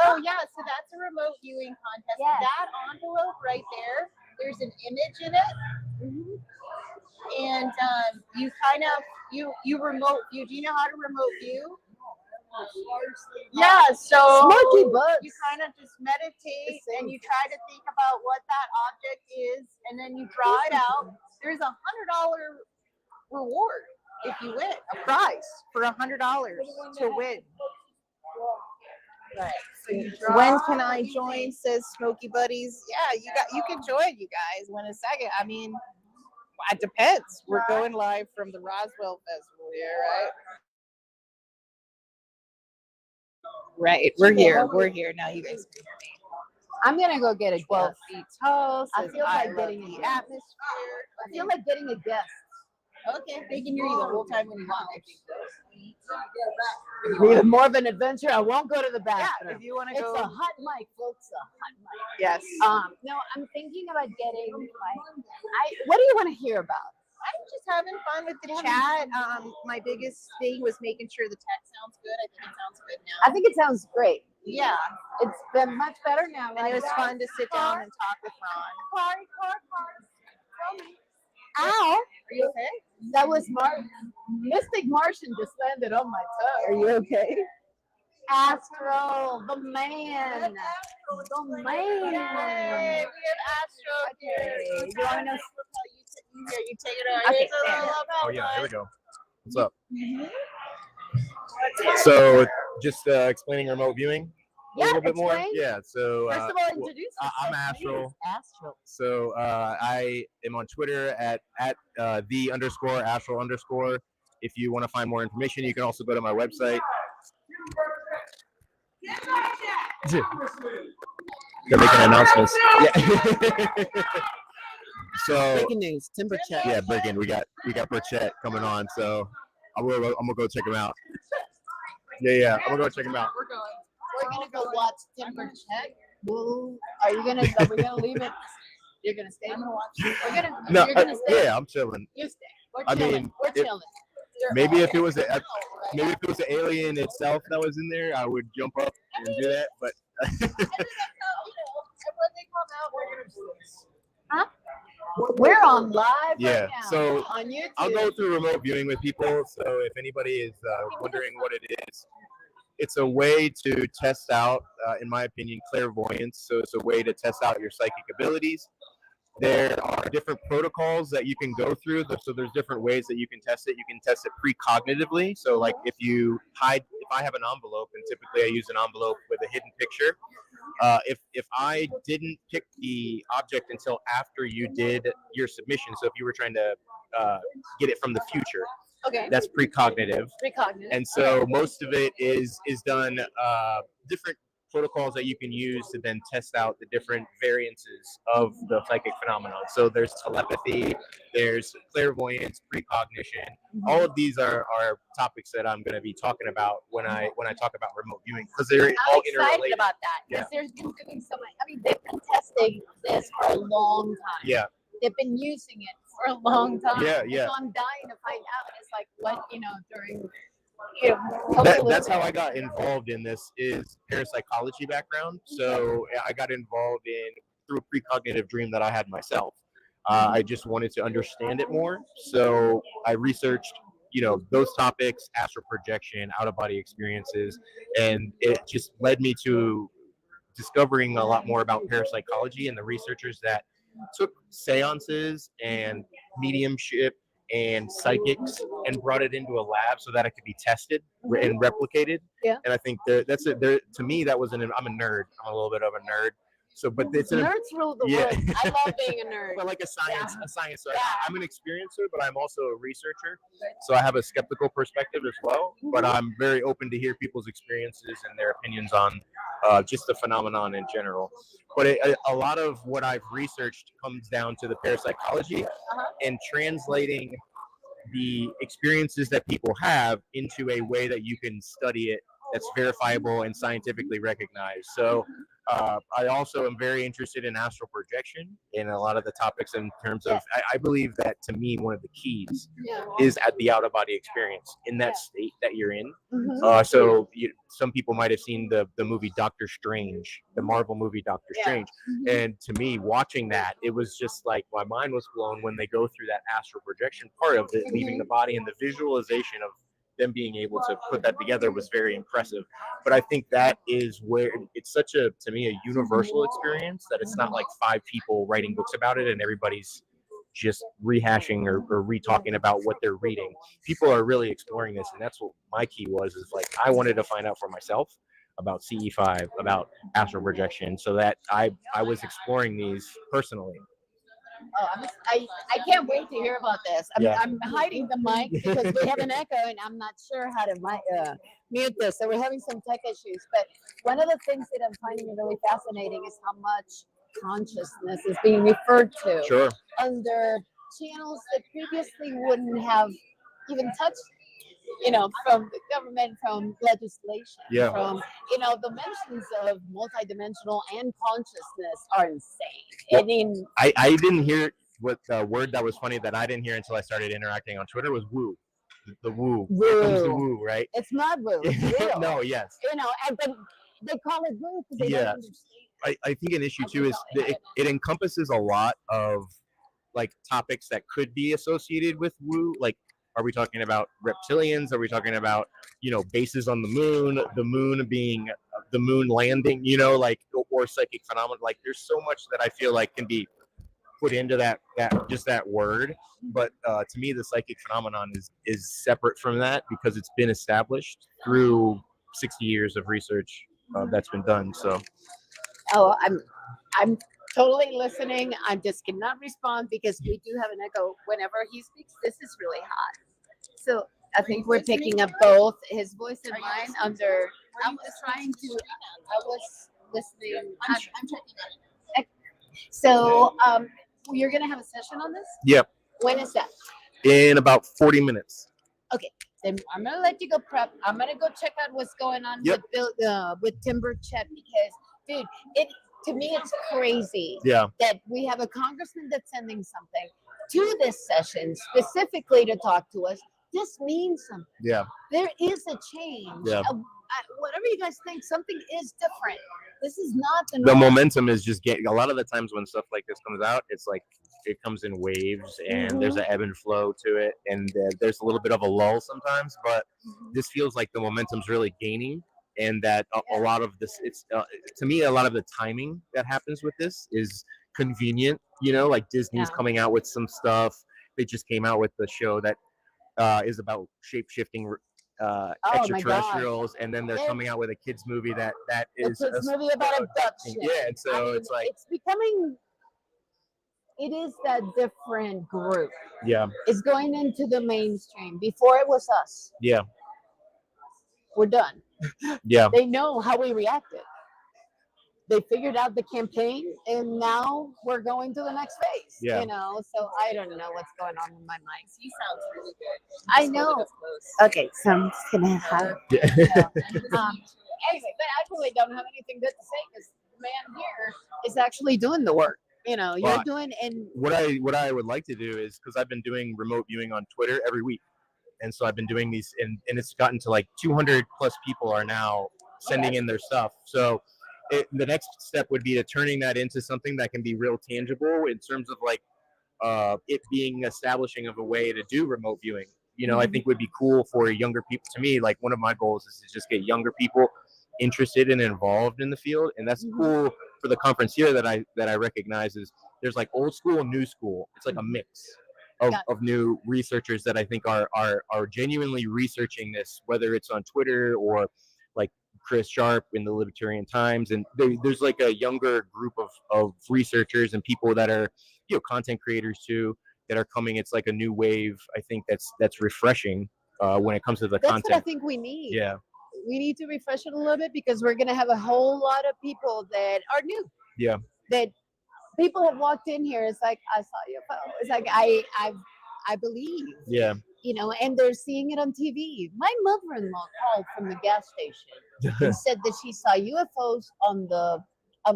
Oh yeah, so that's a remote viewing contest. Yes. That envelope right there, there's an image in it. And you kind of you remote view. Do you know how to remote view? Yeah, so Smoky butts. you kind of just meditate and you try to think about what that object is, and then you draw it out. There's $100 reward if you win, a prize for $100 to win. Right. So you draw. When can I join? Says Smoky Buddies. Yeah, you can join, you guys. When a second. I mean, it depends. We're going live from the Roswell Festival here, right? Right. We're here. We're here. Now you guys can hear me. I'm gonna go get a 12 guest. feet tall. I Says, feel like love getting the a guest. atmosphere. I feel like getting a guest. Okay, they can hear you the whole time when you want. Even more of an adventure. I won't go to the Yeah, bathroom. if you want to It's go. a hot mic, folks. A hot mic. Yes. No, I'm thinking about getting what do you want to hear about? I'm just having fun with the chat. My biggest thing was making sure the tech sounds good. I think it sounds good now. I think it sounds great. Yeah, It's been much better now. and it was fun to sit down and talk with Ron. Ow! Are you okay? That was Mystic Martian just landed on my toe. Are you okay? Astro, the man. The man. Yay, we have Astro here. Okay, you wanna know- You take it over. Okay, Oh yeah, here we go. What's up? So just explaining remote viewing a little bit more. explain. Yeah. So First of all, introduce yourself. I'm Astral. Astral. So I am on Twitter at @the_Astral_. If you want to find more information, you can also go to my website. They're making announcements. Yeah. So Breaking news, timber check. yeah, breaking. We got Burchett coming on, so I'm gonna go check him out. Yeah, I'm gonna go check him out. We're gonna go watch Timber Check. Are you gonna? Are we gonna leave it? You're gonna stay and watch. We're gonna. No, You're gonna stay. yeah, I'm chilling. You stay. We're I chilling. mean, We're if- chilling. Maybe if it was an alien itself that was in there, I would jump up and do that. But When they come out, we're gonna. We're on live yeah, right now. so On YouTube. I'll go through remote viewing with people. So if anybody is wondering what it is, it's a way to test out, in my opinion, clairvoyance. So it's a way to test out your psychic abilities. There are different protocols that you can go through. So there's different ways that you can test it. You can test it precognitively. So like if I have an envelope, and typically I use an envelope with a hidden picture. If I didn't pick the object until after you did your submission, so if you were trying to get it from the future, Okay. That's precognitive. Precognitive. And so most of it is done different protocols that you can use to then test out the different variances of the psychic phenomenon. So there's telepathy, there's clairvoyance, precognition. All of these are topics that I'm going to be talking about when I talk about remote viewing, because they're all I'm excited interrelated. about that because there's been doing so much. I mean, they've been testing this for a long time. Yeah. They've been using it for a long time. Yeah, And yeah. so I'm dying to find out. It's like what during. Tell me a little That's bit. how I got involved in this, is parapsychology background. So I got involved through a precognitive dream that I had myself. I just wanted to understand it more. So I researched, those topics, astral projection, out of body experiences, and it just led me to discovering a lot more about parapsychology and the researchers that took seances and mediumship and psychics and brought it into a lab so that it could be tested and replicated. Yeah. And I think that's it. To me, that was I'm a nerd. I'm a little bit of a nerd. So, but it's Nerds rule the world. I love being a nerd. But like a science. So Yeah. I'm an experiencer, but I'm also a researcher. So I have a skeptical perspective as well. But I'm very open to hear people's experiences and their opinions on just the phenomenon in general. But a lot of what I've researched comes down to the parapsychology and translating the experiences that people have into a way that you can study it that's verifiable and scientifically recognized. So I also am very interested in astral projection and a lot of the topics in terms of, I believe that to me, one of the keys is at the out-of-body experience in that state that you're in. So some people might have seen the movie Doctor Strange, the Marvel movie Doctor Strange. And to me, watching that, it was just like my mind was blown when they go through that astral projection part of it, leaving the body, and the visualization of them being able to put that together was very impressive. But I think that is where it's such to me, a universal experience that it's not like 5 people writing books about it and everybody's just rehashing or re-talking about what they're reading. People are really exploring this, and that's what my key was, is like I wanted to find out for myself about CE5, about astral projection, so that I was exploring these personally. Oh, I can't wait to hear about this. I'm hiding the mic because we have an echo and I'm not sure how to mute this. So we're having some tech issues. But one of the things that I'm finding really fascinating is how much consciousness is being referred to under channels that previously wouldn't have even touched, from the government, from legislation, from, the mentions of multidimensional and consciousness are insane. Well, I mean, I didn't hear what the word that was funny that I didn't hear until I started interacting on Twitter was woo. The woo. Here comes the woo, right? It's not woo. It's real. No, yes. And but they call it woo because they don't understand. I think an issue too is that it encompasses a lot of like topics that could be associated with woo. Like, are we talking about reptilians? Are we talking about, bases on the moon being the moon landing, or psychic phenomena? Like, there's so much that I feel like can be put into that word. But to me, the psychic phenomenon is separate from that because it's been established through 60 years of research that's been done. So. Oh, I'm totally listening. I just cannot respond because we do have an echo whenever he speaks. This is really hot. So I think we're picking up both his voice and mine under. I was listening. I'm checking it. So you're gonna have a session on this? Yep. When is that? In about 40 minutes. Okay. Then I'm gonna let you go prep. I'm gonna go check out what's going on with Timber Chet because, dude, to me it's crazy that we have a congressman that's sending something to this session specifically to talk to us. This means something. Yeah. There is a change. Yeah. Whatever you guys think, something is different. This is not the momentum is just getting. A lot of the times when stuff like this comes out, it's like it comes in waves and there's an ebb and flow to it, and there's a little bit of a lull sometimes. But this feels like the momentum's really gaining, and that a lot of this, it's to me, a lot of the timing that happens with this is convenient. Like Disney's coming out with some stuff. They just came out with the show that is about shape-shifting extraterrestrials, and then they're coming out with a kids movie that is a movie about abduction. Yeah, and so it's like it's becoming it is that different group. Yeah. It's going into the mainstream. Before it was us. Yeah. We're done. Yeah. They know how we reacted. They figured out the campaign, and now we're going to the next phase. Yeah. You know, so I don't know what's going on with my mic. He sounds really good. I know. Okay, so I'm just gonna have. Anyway, but I really don't have anything good to say because the man here is actually doing the work. You know, you're Well, doing and what I would like to do is, because I've been doing remote viewing on Twitter every week, and so I've been doing these, and it's gotten to like 200 plus people are now sending in their stuff. So the next step would be to turning that into something that can be real tangible in terms of like it being establishing of a way to do remote viewing. You know, I think would be cool for younger people. To me, like one of my goals is to just get younger people interested and involved in the field, and that's cool for the conference here that I recognize is there's like old school and new school. It's like a mix of new researchers that I think are genuinely researching this, whether it's on Twitter or like Chris Sharp in the Libertarian Times, and there's like a younger group of researchers and people that are, you know, content creators too, that are coming. It's like a new wave. I think that's refreshing when it comes to the that's content. what I think we need. Yeah. We need to refresh it a little bit because we're gonna have a whole lot of people that are new. Yeah. That people have walked in here. It's like I saw your phone. It's like I believe. Yeah. You know, and they're seeing it on TV. My mother-in-law called from the gas station and said that she saw UFOs on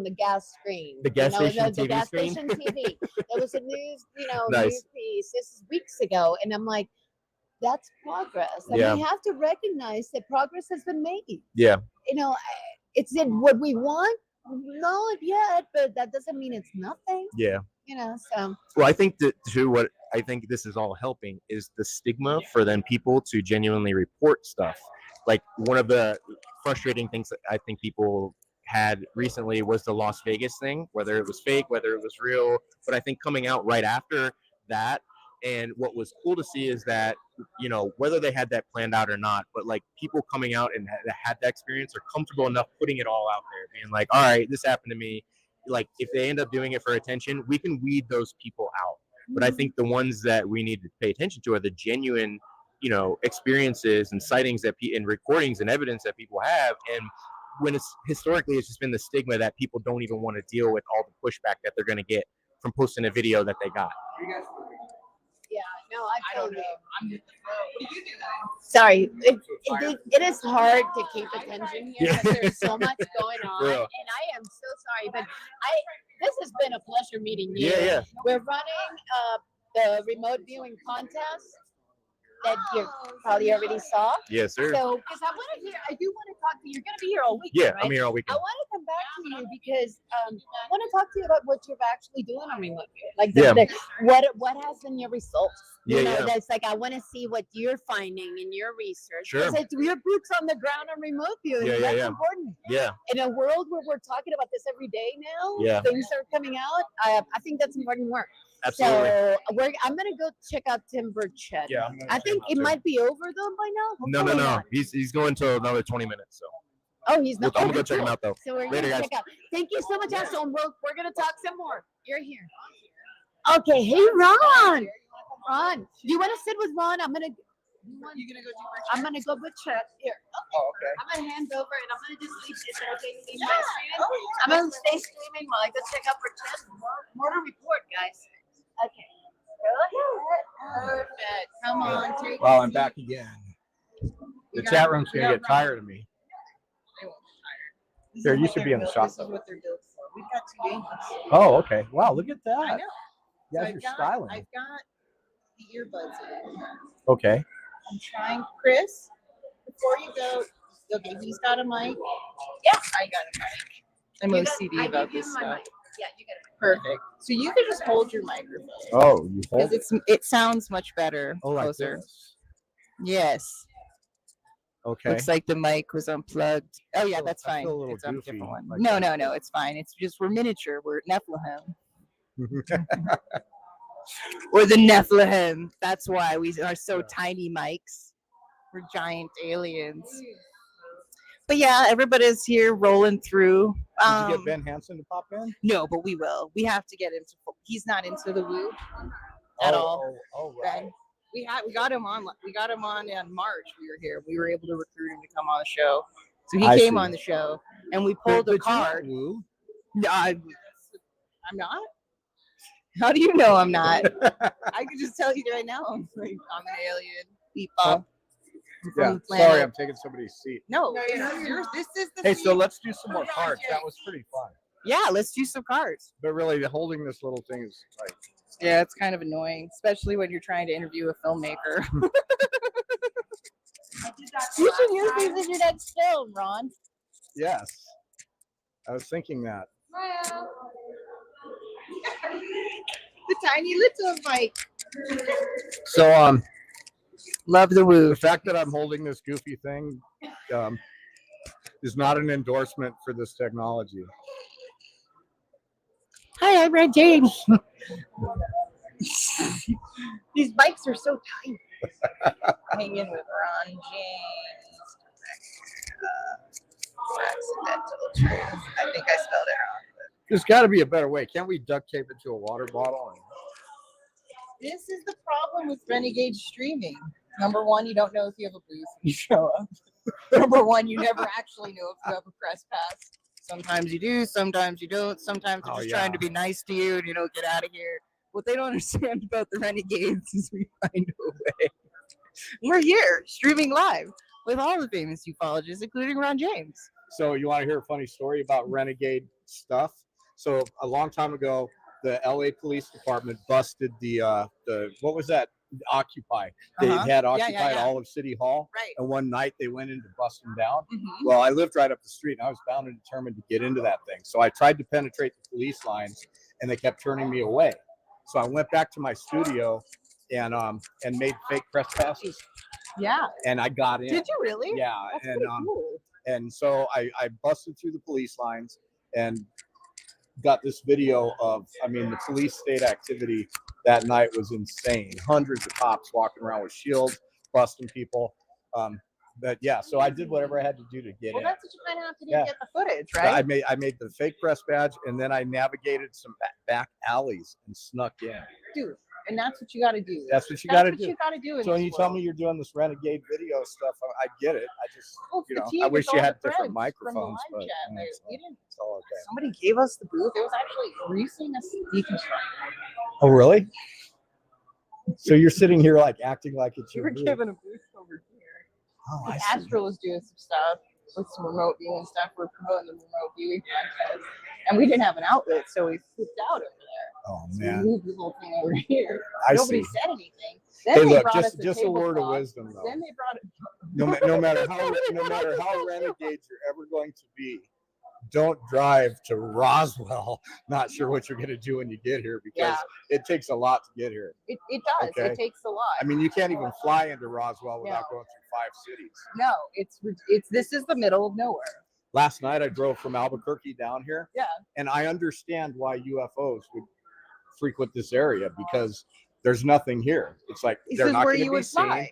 the gas screen. The gas station the TV gas screen? station TV. There was a news, Nice. news piece. This is weeks ago, and I'm like, that's progress, and Yeah. we have to recognize that progress has been made. Yeah. You know, it's in what we want. Not yet, but that doesn't mean it's nothing. Yeah. You know, so. Well, I think that too. What I think this is all helping is the stigma for then people to genuinely report stuff. Like one of the frustrating things that I think people had recently was the Las Vegas thing, whether it was fake, whether it was real. But I think coming out right after that, and what was cool to see is that, you know, whether they had that planned out or not, but like people coming out and had that experience are comfortable enough putting it all out there, being like, all right, this happened to me. Like if they end up doing it for attention, we can weed those people out. But I think the ones that we need to pay attention to are the genuine, you know, experiences and sightings that and recordings and evidence that people have. And when it's historically, it's just been the stigma that people don't even want to deal with all the pushback that they're going to get from posting a video that they got. Yeah, no, I don't totally. know. I'm with the flow. What are you doing? Sorry, it is hard to keep attention here because there's so much going on, Yeah. and I am so sorry, but this has been a pleasure meeting you. Yeah. We're running the remote viewing contest that you probably already saw. Yes, sir. So, because I do want to talk to you. You're going to be here all weekend, Yeah, right? I'm here all I weekend. want to come back to you because I want to talk to you about what you're actually doing on remote viewing. Like, what has been your results? You know, that's like, I want to see what you're finding in your research. Sure. Because it's your boots on the ground on remote viewing. That's important. Yeah. In a world where we're talking about this every day now, Yeah. things are coming out. I think that's important work. Absolutely. So I'm gonna go check out Timber Chet. Yeah. I think it might be over though by now. No. Hopefully not. He's going till another 20 minutes. So Oh, he's not. I'm gonna go Okay, check him cool. out though. So we're Later, gonna guys. check out. Thank you so much, Ashley. We're gonna talk some more. You're here. Okay. Hey, Ron. Ron, do you want to sit with Ron? I'm gonna go with Chet here. Okay. Oh, okay. I'm gonna hand over and I'm gonna just leave this. Okay. Leave my streaming. I'm gonna stay streaming while I go check out for Chet. More to report, guys. Okay. Perfect. Come on. Take Well, a I'm seat. back again. The chat room's gonna get tired of me. There used to be on the shop. This is what they're built for. We've got 2 games. Oh, okay. Wow, look at that. I know. You So guys are styling. I've got the earbuds in. Okay. I'm trying, Chris, before you go, okay, he's got a mic. Yeah, I got a mic. I'm OCD about this stuff. Yeah, you got it. Perfect. So you can just hold your microphone. Oh, you hold Because it sounds much better like closer. this. Yes. Okay. Looks like the mic was unplugged. Oh yeah, feel- that's I fine. feel a little It's on a goofy different one. like No, that. it's fine. It's just we're miniature. We're Nephilim. We're the Nephilim. That's why we are so tiny mics. We're giant aliens. But yeah, everybody's here rolling through. Did you get Ben Hansen to pop in? No, but we will. We have to get into. He's not into the woo at all. Right. Ben. We got him on. We got him on in March. We were here. We were able to recruit him to come on the show. So he came on the show, and we pulled a card. Woo? No, I'm not. How do you know I'm not? I can just tell you right now. I'm an alien. Beep bop. Yeah. Sorry, I'm taking somebody's seat. No, this is the. Hey, seat. so let's do some more cards. That was pretty fun. Yeah, let's do some cards. But really, holding this little thing is like. Yeah, it's kind of annoying, especially when you're trying to interview a filmmaker. You should use these in your next film, Ron. Yes, I was thinking that. The tiny little mic. So love the woo. The fact that I'm holding this goofy thing is not an endorsement for this technology. Hi, I'm Red James. These bikes are so tiny. Hang in with Ron James. Accidental truth. I think I spelled it wrong. There's got to be a better way. Can't we duct tape it to a water bottle? This is the problem with Renegade streaming. Number one, you don't know if you have a booth when you show up. Number one, you never actually know if you have a press pass. Sometimes you do, sometimes you don't. Sometimes they're just trying to be nice to you and you don't get out of here. What they don't understand about the Renegades is we find a way. We're here streaming live with all the famous ufologists, including Ron James. So you want to hear a funny story about Renegade stuff? So a long time ago, the LA Police Department busted the what was that? Occupy. They had occupied all of City Hall. Right. And one night they went in to bust them down. Mm-hmm. Well, I lived right up the street and I was bound and determined to get into that thing. So I tried to penetrate the police lines and they kept turning me away. So I went back to my studio and made fake press passes. Yeah. And I got in. Did you really? Yeah. That's and pretty cool. And so I busted through the police lines and got this video of, the police state activity that night was insane. Hundreds of cops walking around with shields, busting people. But yeah, so I did whatever I had to do to get in. That's what you kind of have to do to get the footage, right? I made the fake press badge and then I navigated some back alleys and snuck in. Dude, and that's what you got to do. That's what you got to do. You got to do. So when you tell me you're doing this Renegade video stuff, I get it. I just, I wish you had different microphones, but it's all okay. Somebody gave us the booth. It was actually recent deconstruction. Oh, really? So you're sitting here like acting like it's your booth. Given a booth over here. Oh, I see. Astro was doing some stuff with some remote viewing stuff. We're promoting the remote viewing contest. And we didn't have an outlet, so we flipped out over there. Oh, so man. we moved the whole thing over here. Nobody said anything. Then hey, they look, brought just a word of wisdom, though. Then they brought it. No matter how renegades you're ever going to be, don't drive to Roswell not sure what you're going to do when you get here because it takes a lot to get here. It does. Okay? It takes a lot. I mean, you can't even fly into Roswell without going through 5 cities. No, this is the middle of nowhere. Last night I drove from Albuquerque down here. Yeah. And I understand why UFOs would frequent this area because there's nothing here. It's like they're not going to be seen.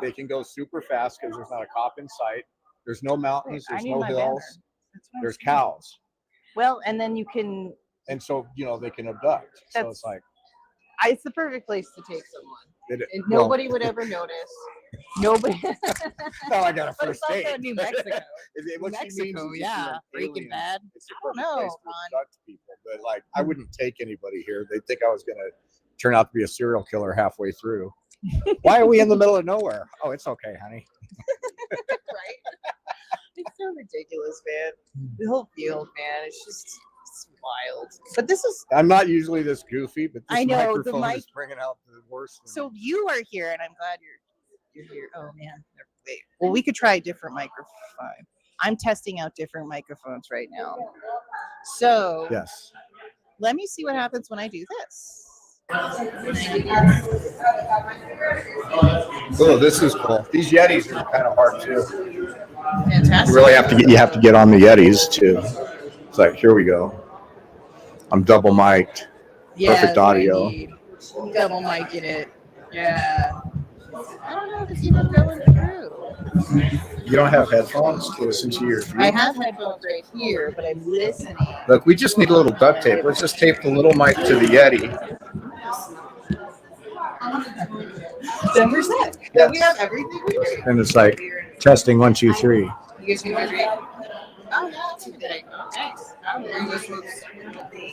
They can go super fast because there's not a cop in sight. There's no mountains. There's no hills. There's cows. Well, and then you can. And so, they can abduct. So it's like. It's the perfect place to take someone. Nobody would ever notice. Nobody. No, I got a first date. But it's also New Mexico. Mexico, Breaking Bad. It's a perfect place to abduct people. But I wouldn't take anybody here. They'd think I was going to turn out to be a serial killer halfway through. Why are we in the middle of nowhere? Oh, it's okay, honey. Right? It's so ridiculous, man. The whole field, man. It's wild. But this is. I'm not usually this goofy, but this microphone is bringing out the worst. So you are here, and I'm glad you're here. Oh man. Wait. Well, we could try a different microphone. I'm testing out different microphones right now. So yes. Let me see what happens when I do this. Oh, this is cool. These Yetis are kind of hard too. Fantastic. You really have to get on the Yetis too. It's like, here we go. I'm double mic'd. Perfect audio. Double mic'ing it. Yeah. I don't know if it's even going through. You don't have headphones to listen to your I view? have headphones right here, but I'm listening. Look, we just need a little duct tape. Let's just tape the little mic to the Yeti. Then we're set. Then we have everything we need. And it's like testing 1, 2, 3. You guys can agree? Oh, yeah, that's a good idea. Nice. I don't know.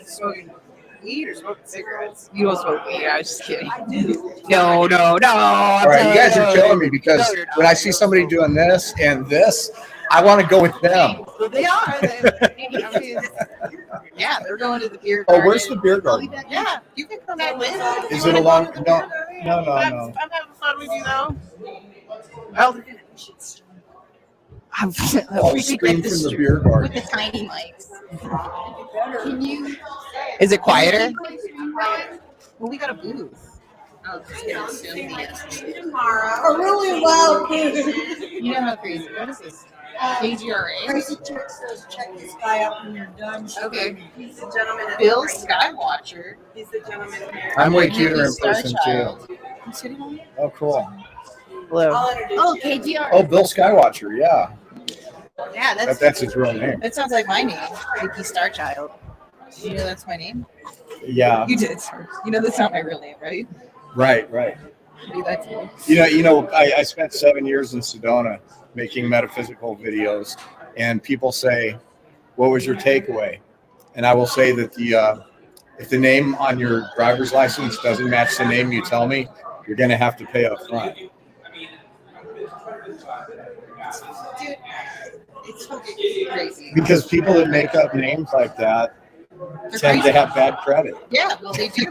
Smoking weed or smoking cigarettes? You don't smoke weed. I was just kidding. No. All right, you guys are killing me because when I see somebody doing this and this, I want to go with them. Well, they are. Yeah, they're going to the beer Oh, garden. where's the beer garden? Yeah, you can come back with. Is it along? No. I'm having fun with you though. Oh, Oh, scream from the beer garden. with the tiny mics. Can you? Is it quieter? Well, we got a booth. Oh, A really loud booth. you know how crazy. What is this? KGRA? Crazy Chick says, check this guy out when you're done. Okay. He's the gentleman. Bill Skywatcher. He's the gentleman here. I'm way cuter in Star person too. Child. You sitting on it? Oh, cool. Hello. I'll introduce Oh, you. KGR. Oh, Bill Skywatcher. Yeah, Yeah, that's his real name. that sounds like my name, Vicky Starchild. You know that's my name. Yeah. You did. You know that's not my real name, right? Right. That's cool. I spent 7 years in Sedona making metaphysical videos, and people say, "What was your takeaway?" And I will say that if the name on your driver's license doesn't match the name you tell me, you're going to have to pay up front. Dude, it's fucking crazy. Because people that make up names like that They're tend crazy. to have bad credit. Yeah, well, they do.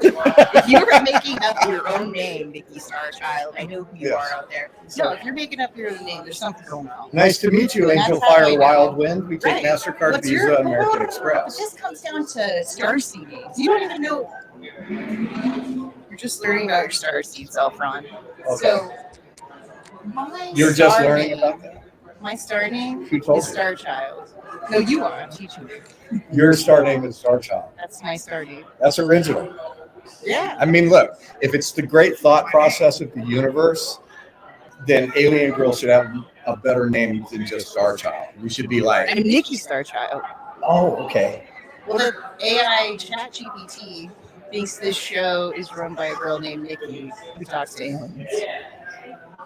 If you were making up your own name, Vicky Starchild, I know who you Yes. are out there. No, if you're making up your own name, there's something going on. Nice to meet you, Angel That's how Fire I know. Wild Wind. We take Right. MasterCard, What's Visa, your- American But Express. this comes down to star seeding. You don't even know. You're just learning about your star seeds, Elfron. Okay. So, my You're just star learning name- about that. My star name Who told is you? Starchild. No, you are. I'm teaching you. Your star name is Star Child. That's my star name. That's original. Yeah. I mean, look, if it's the great thought process of the universe, then Alien Girl should have a better name than just Star Child. We should be like, I'm Nikki Starchild. oh, okay. Well, the AI ChatGPT thinks this show is run by a girl named Nikki who talks to aliens.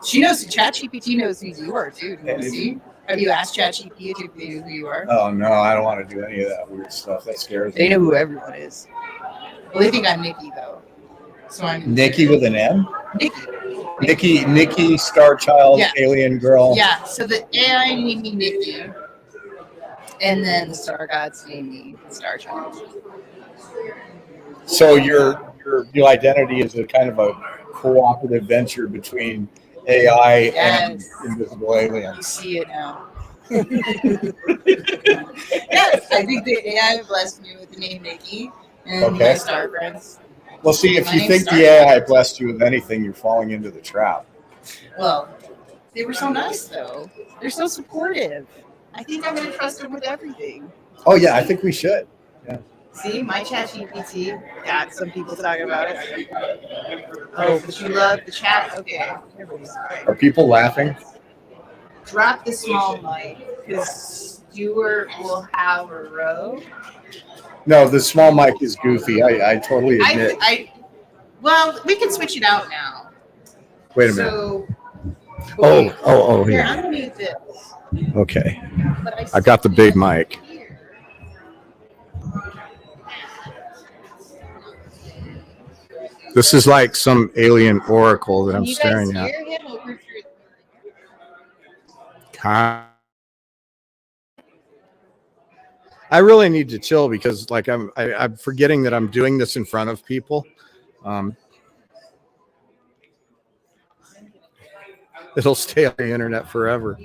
She knows, ChatGPT knows who you are, too. You want to see? Have you asked ChatGPT if they know who you are? Oh, no, I don't want to do any of that weird stuff. That scares They me. know who everyone is. Well, they think I'm Nikki, though. So I'm Nikki with an M? Nikki. Nikki, Star Child, Yeah. Alien Girl. Yeah, so the AI named me Nikki. And then the Star Gods named me Star Child. So your new identity is a kind of a cooperative venture between AI and Yes. invisible You aliens. see it now. Yes, I think the AI blessed me with the name Nikki and my Okay. star friends. Well, see, if My you name's think Star the AI Child. blessed you with anything, you're falling into the trap. Well, they were so nice, though. They're so supportive. I think I'm going to trust them with everything. Oh yeah, I think we should. See, my chat GPT. Yeah, some people talk about it. Oh, but you love the chat? Okay. Everybody's Are people laughing? Drop the small mic because Stuart will have a row. No, the small mic is goofy. I totally admit. Well, we can switch it out now. Wait a minute. So, Oh, here, here. I'm gonna mute this. Okay. But I got the big mic. This is like some alien oracle that I'm Can you guys staring at. hear him over through? I really need to chill because, like, I'm forgetting that I'm doing this in front of people. It'll stay on the internet forever.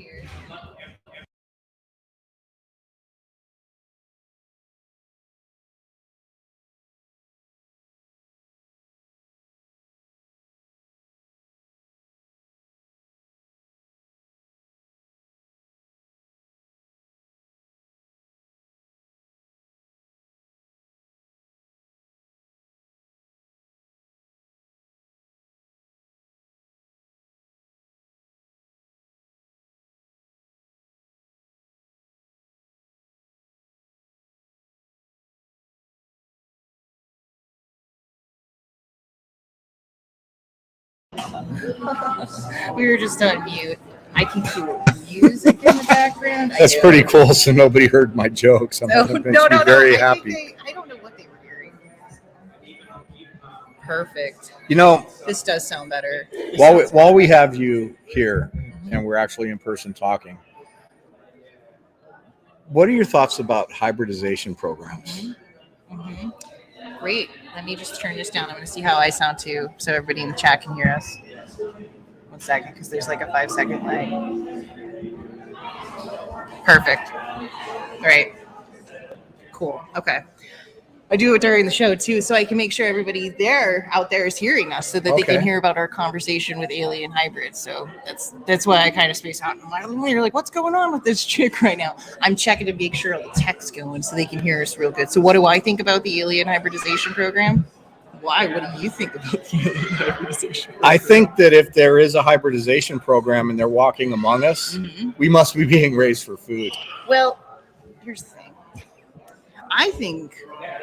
We were just on mute. I can hear music in the background. That's pretty cool. So nobody heard my jokes. That makes me very happy. I don't know what they were hearing. Perfect. You know, This does sound better. while we have you here and we're actually in person talking, what are your thoughts about hybridization programs? Mm-hmm. Great. Let me just turn this down. I'm going to see how I sound too, so everybody in the chat can hear us. 1 second, because there's like a 5-second lag. Perfect. All right. Cool. Okay. I do it during the show too, so I can make sure everybody out there is hearing us, so that they can hear about our conversation with alien hybrids. So that's why I kind of space out. You're like, what's going on with this chick right now? I'm checking to make sure all the tech's going, so they can hear us real good. So what do I think about the alien hybridization program? Why? What do you think about the alien hybridization program? I think that if there is a hybridization program and they're walking among us, we must be being raised for food. Well, here's the thing. I think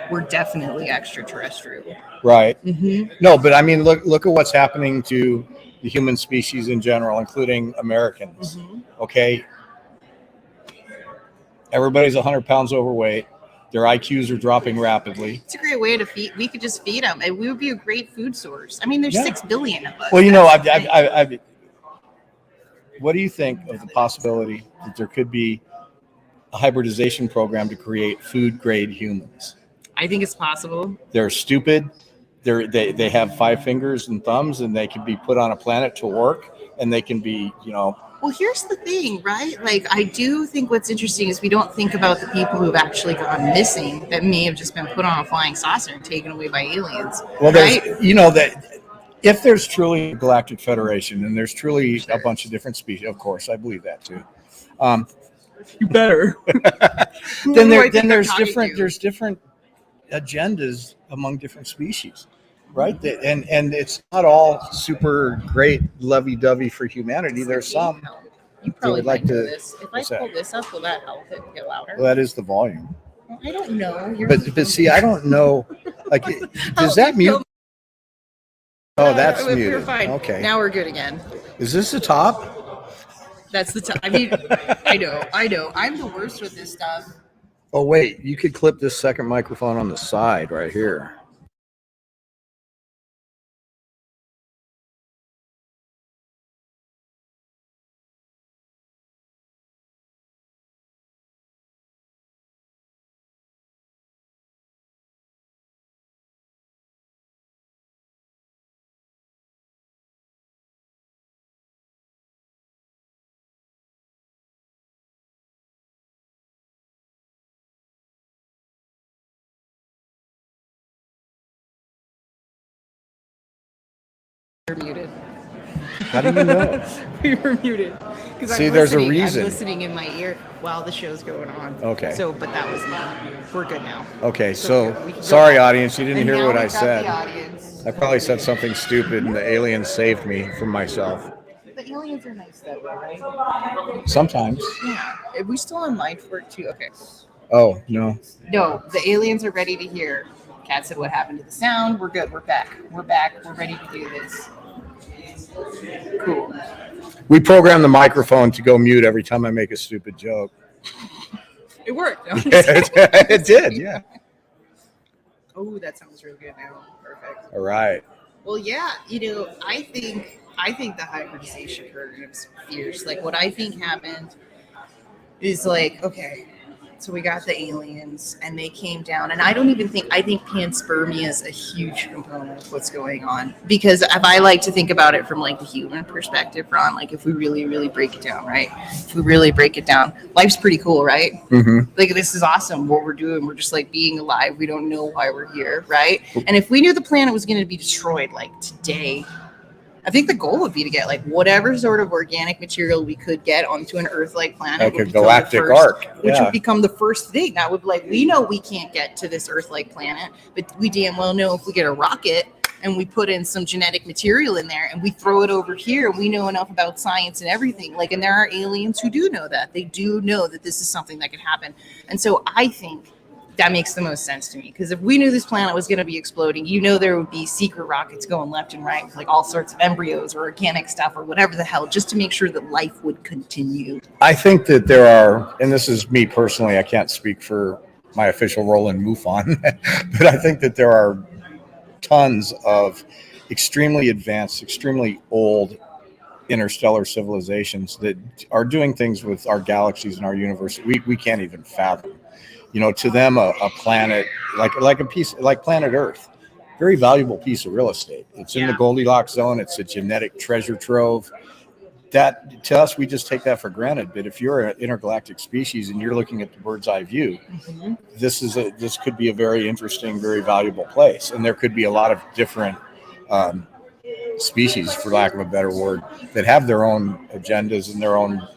we're definitely extraterrestrial. Right. Mm-hmm. No, but I mean, look at what's happening to the human species in general, including Americans. Mm-hmm. Okay. Everybody's 100 pounds overweight. Their IQs are dropping rapidly. It's a great way to feed. We could just feed them, and we would be a great food source. I mean, there's 6 billion of us. Well, you know, what do you think of the possibility that there could be a hybridization program to create food grade humans? I think it's possible. They're stupid. They have 5 fingers and thumbs, and they can be put on a planet to work, and they can be, Well, here's the thing, right? Like, I do think what's interesting is we don't think about the people who've actually gone missing that may have just been put on a flying saucer and taken away by aliens. Well, right? that if there's truly a galactic federation and there's truly a bunch of different species, of course, I believe that too. You better. then there's different agendas among different species, right? And it's not all super great lovey-dovey for humanity. There's some you probably would like to. This. If I pull this up, will that help it get louder? Well, that is the volume. Well, I don't know. But see, I don't know. Like, does that mute? Oh, that's muted. We're fine. Okay. Now we're good again. Is this the top? That's the top. I mean, I know. I'm the worst with this stuff. Oh, wait. You could clip this second microphone on the side right here. We're muted. How do you know? We were muted. See, there's a reason. I'm listening in my ear while the show's going on. Okay. So, but that was me. We're good now. Okay, so sorry, audience, you didn't hear what I said. The audience. I probably said something stupid, and the aliens saved me from myself. The aliens are nice that way, right? Sometimes. Yeah. Are we still on live work too? Okay. Oh, no. No, the aliens are ready to hear. Kat said, what happened to the sound? We're good. We're back. We're ready to do this. Cool. We programmed the microphone to go mute every time I make a stupid joke. It worked. It did, yeah. Oh, that sounds real good now. Perfect. All right. Well, yeah, I think the hybridization program's fierce. Like, what I think happened is like, okay, so we got the aliens and they came down, and I think panspermia is a huge component of what's going on, because if I like to think about it from like the human perspective, Ron, like if we really, really break it down, right? If we really break it down, life's pretty cool, right? Mm-hmm. Like, this is awesome what we're doing. We're just like being alive. We don't know why we're here, right? And if we knew the planet was going to be destroyed like today, I think the goal would be to get like whatever sort of organic material we could get onto an Earth-like planet, like a galactic arc, which would become the first thing. That would be like, we know we can't get to this Earth-like planet, but we damn well know if we get a rocket and we put in some genetic material in there and we throw it over here, we know enough about science and everything. Like, and there are aliens who do know that. They do know that this is something that could happen. And so I think that makes the most sense to me. Because if we knew this planet was going to be exploding, there would be secret rockets going left and right with like all sorts of embryos or organic stuff or whatever the hell, just to make sure that life would continue. I think that there are, and this is me personally, I can't speak for my official role in MUFON, but I think that there are tons of extremely advanced, extremely old interstellar civilizations that are doing things with our galaxies and our universe we can't even fathom. To them, a planet like a piece like planet Earth, very valuable piece of real estate. It's in the Goldilocks zone. It's a genetic treasure trove. That to us, we just take that for granted. But if you're an intergalactic species and you're looking at the bird's eye view, this could be a very interesting, very valuable place, and there could be a lot of different species, for lack of a better word, that have their own agendas and their own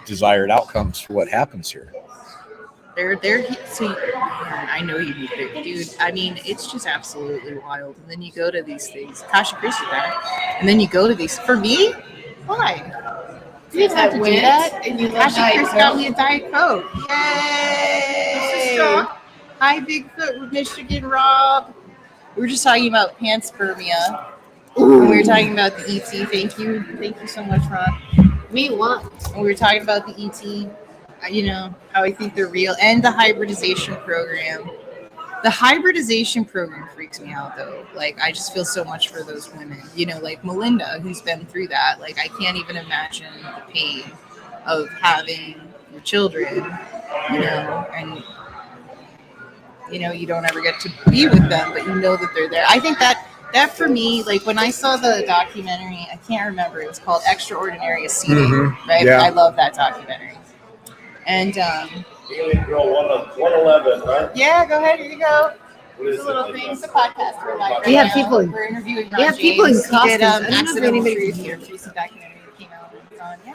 desired outcomes for what happens here. See, I know you need it, dude. I mean, it's just absolutely wild. And then you go to these things. Kasha Chris did that. And then you go to these. For me, why? You didn't have to do that. And you Kasha Chris got me a Diet Coke. Yay! Hi, Bigfoot with Michigan Rob. We were just talking about panspermia. And we were talking about the ET. Thank you so much, Ron. Me what? And we were talking about the ET. How I think they're real, and the hybridization program. The hybridization program freaks me out, though. Like, I just feel so much for those women. Like Melinda, who's been through that. Like, I can't even imagine the pain of having your children, and, you don't ever get to be with them, but you know that they're there. I think that for me, like, when I saw the documentary, I can't remember, it was called Extraordinary Seating, right? Yeah. I love that documentary. And Girl 111, right? yeah, go ahead. Here you go. It's a little thing. It's a podcast we're live. We have people in- We're interviewing. we have people in James. He costumes. did, I don't know if Accidental anybody Truth can here. Recent documentary that came out. It's on. Yeah.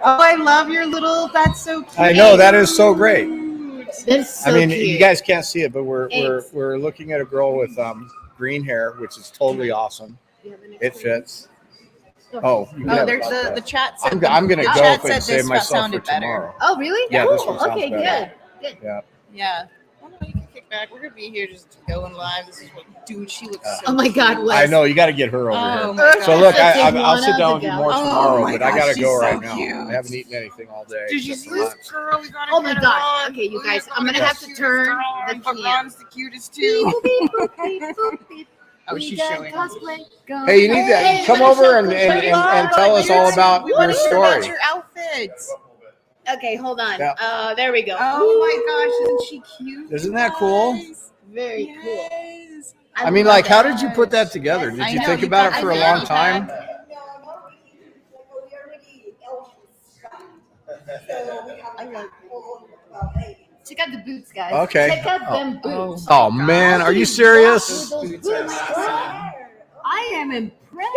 Oh, I love your little. That's so cute. I know, that is so great. That's so I mean, cute. you guys can't see it, but we're Thanks. looking at a girl with green hair, which is totally awesome. It fits. Oh, you can have there's about the that. chat. Said I'm gonna the go chat and said save this myself for sounded better. tomorrow. Oh, really? Yeah, this one Cool. sounds Okay, better. good. Yeah. Yeah. Oh, no, you can kick back. We're gonna be here just going live. This is what, dude. She looks so. Oh my God, cute. Wes. I know, you got to get her over Oh here. my So God. look, That's a I'll sit iguana down of with the you more galaxy. tomorrow, Oh my but I gosh, gotta go she's right so now. cute. I haven't eaten anything all day. Did you except see for this lunch. girl? We gotta Oh my get God. her on. Okay, you We guys, gotta I'm gonna get have to cutest turn girl the on, but cam. Ron's the cutest too. Oh, We she's got showing. cosplay. Hey, you need to come over and tell us all about We want your to hear about story. your outfits. Okay, hold on. Yeah. There we go. Oh my gosh, isn't she cute? Isn't that cool? Guys? Very cool. Yes. I mean, like, how did you put that together? Did I you know, think you've about got it for a the long fanny time? pack. Check out the boots, guys. Okay. Check out them boots. Oh man, are you serious? Those boots. I am impressed.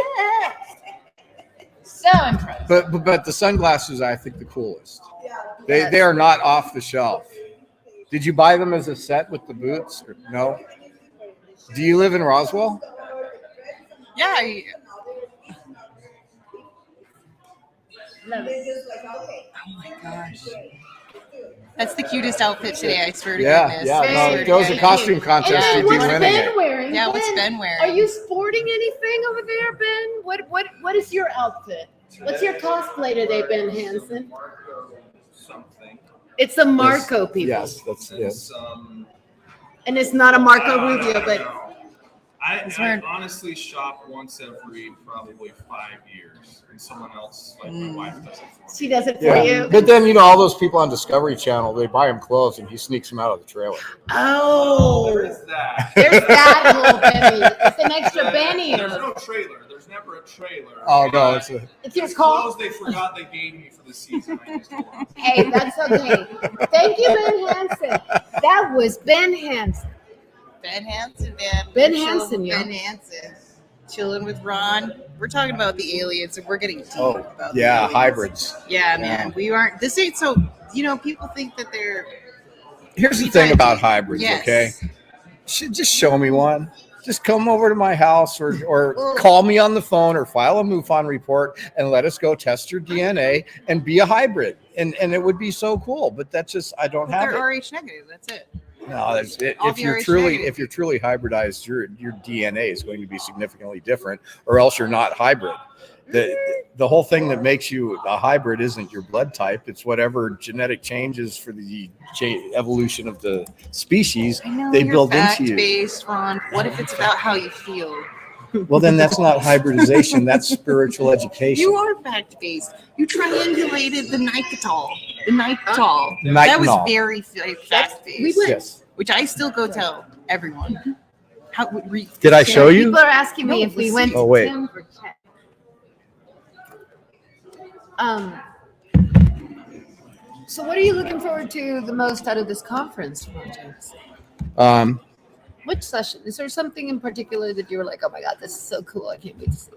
So impressed. But the sunglasses, I think the coolest. They are not off the shelf. Did you buy them as a set with the boots? Or no. Do you live in Roswell? Yeah. Love it. Oh my gosh. That's the cutest outfit today, I swear to Yeah, goodness. yeah. I No, swear if to there was a goodness. costume contest, And you'd be what's winning Ben it. wearing? Yeah, what's Ben, Ben wearing? Are you sporting anything over there, Ben? What is your outfit? What's your cosplay today, Ben Hansen? Something. It's a Marco, people. Yes, that's it. And it's not a Marco Rubio, but I honestly shop once every probably 5 years, and someone else, like my wife, does it for me. she does it for Yeah, you. but then all those people on Discovery Channel, they buy him clothes and he sneaks them out of the trailer. Oh, There is that. there's that little Benny. It's an extra Benny. There's no trailer. There's never a trailer. Oh no, it's a. It's your It's call. clothes they forgot they gave me for the season. I just don't want. Hey, that's okay. Thank you, Ben Hansen. That was Ben Hansen. Ben Hansen, man. Ben We're chilling Hansen, with yeah. Ben Hansen. Chilling with Ron. We're talking about the aliens, and we're getting deep about the Yeah, aliens. hybrids. Yeah, man. We aren't. This ain't so. People think that they're. Here's the thing about hybrids, Yes. okay? Just show me one. Just come over to my house or call me on the phone or file a MUFON report and let us go test your DNA and be a hybrid. And it would be so cool. But that's just, I don't have They're it. RH negative. That's it. No, I'll be right if you're truly hybridized, your DNA is going to be significantly different, or else you're not hybrid. The whole thing that makes you a hybrid isn't your blood type; it's whatever genetic changes for the evolution of the species I know they you're build into you. fact-based, Ron. What if it's about how you feel? Well, then that's not hybridization; that's spiritual education. You are fact-based. You triangulated the Nicotol. The Nicotol. Nitinol. That was very fact-based. Yes. Which I still go tell everyone. Did I show you? People are asking me if we went Oh, to wait. Tim for check. So what are you looking forward to the most out of this conference, James? Which session? Is there something in particular that you were like, oh my God, this is so cool, I can't wait to see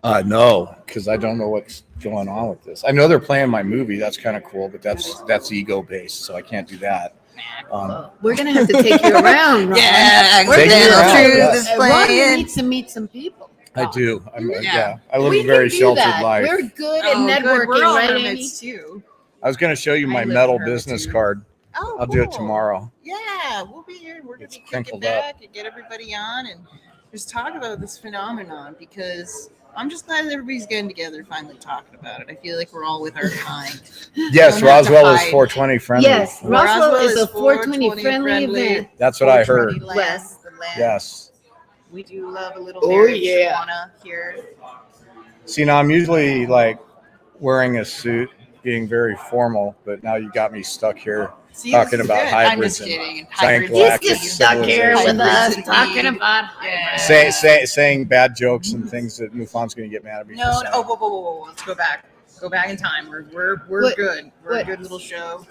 it? No, because I don't know what's going on with this. I know they're playing my movie. That's kind of cool, but that's ego based, so I can't do that. We're gonna have to take you around. Ron. Yeah, we're take you around, through yes. this Ron, you need to meet some people. I do. Yeah. I live We a very can do sheltered that. life. We're good at Oh, good. networking, We're all right, hermits, Amy? too. I was going to show you my live metal in her business too. card. Oh, I'll do it cool. tomorrow. Yeah, we'll be here. We're going It's to be kicking crinkled up. back and get everybody on and just talk about this phenomenon, because I'm just glad that everybody's getting together finally talking about it. I feel like we're all with our kind. Yes, Don't have to Roswell is hide. 420 friendly. Yes, Roswell is a 420 friendly event. That's what I heard. 420 West. the land. Yes. We do love a little Oh, marijuana here. See, now I'm usually like wearing a suit, being very formal, but now you got me stuck here See, talking this is about good. I'm hybrids just and kidding. giant Hybrids. galactic He's just stuck here with civilizations. us Hybrids talking indeed. about Yeah. Saying bad jokes and things that Mufan's going to get mad at me for No, saying. oh, whoa. Let's go back. Go back in time. We're What? good. We're What? a good little show.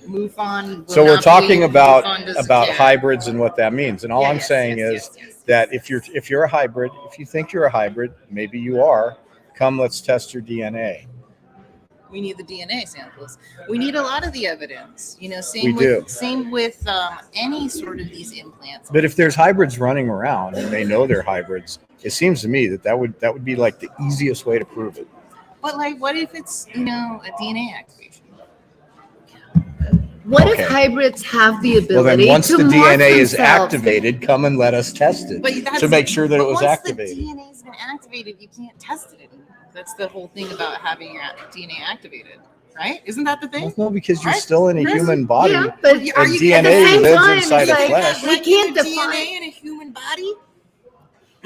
MUFON. So will we're not talking believe about MUFON doesn't care. hybrids and what that means. And all Yeah, I'm yes, saying yes, is yes. that if you're a hybrid, if you think you're a hybrid, maybe you are, come let's test your DNA. We need the DNA samples. We need a lot of the evidence. You know, We do. same with any sort of these implants. But if there's hybrids running around and they know they're hybrids, it seems to me that would be like the easiest way to prove it. But like, what if it's a DNA activation? What Okay. if hybrids have the Well, ability then once to the morph DNA is themselves? activated, come and let us test it But that's, to make sure that it was once activated. the DNA's been activated, you can't test it anymore. That's the whole thing about having your DNA activated, right? Isn't that the thing? Well, no, because you're Right? still in a human body. Yeah, but Are And you at the DNA same lives time, inside it's of like, flesh. we can't Put define. DNA in a human body.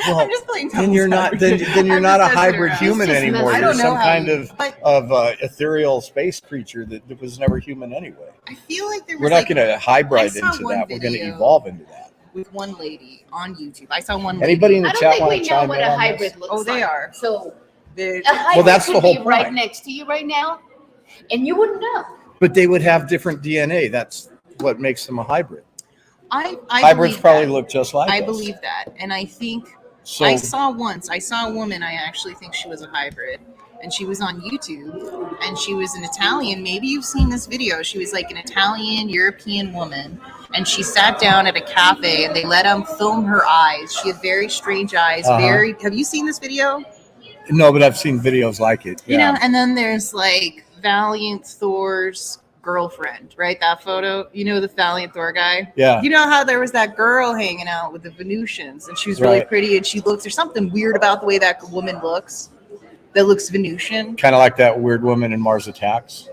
Well, I'm just playing then you're devil's not then advocate. you're I'm not a just messing hybrid around. human It's just anymore. messing- I You're don't know some how kind you- of ethereal space creature that was never human anyway. I feel like there was We're not like, going to hybrid I saw into one that. We're going to video evolve into that. with one lady on YouTube. I saw one lady. Anybody in the I don't chat think want we to know chime what in a on hybrid this? looks Oh, like. they are. So The- a hybrid that's the could whole be right point. next to you right now, and you wouldn't know. But they would have different DNA. That's what makes them a hybrid. I Hybrids believe probably that. look just like I us. believe that, and I think So I saw a woman. I actually think she was a hybrid, and she was on YouTube, and she was an Italian. Maybe you've seen this video. She was like an Italian European woman, and she sat down at a cafe, and they let them film her eyes. She had very strange eyes. Uh-huh. Have you seen this video? no, but I've seen videos like it. You know, and then there's like Valiant Thor's girlfriend, right? That photo, you know, the Valiant Thor guy. Yeah. You know how there was that girl hanging out with the Venusians, and she was really Right. pretty, and there's something weird about the way that woman looks. That looks Venusian. Kind of like that weird woman in Mars Attacks.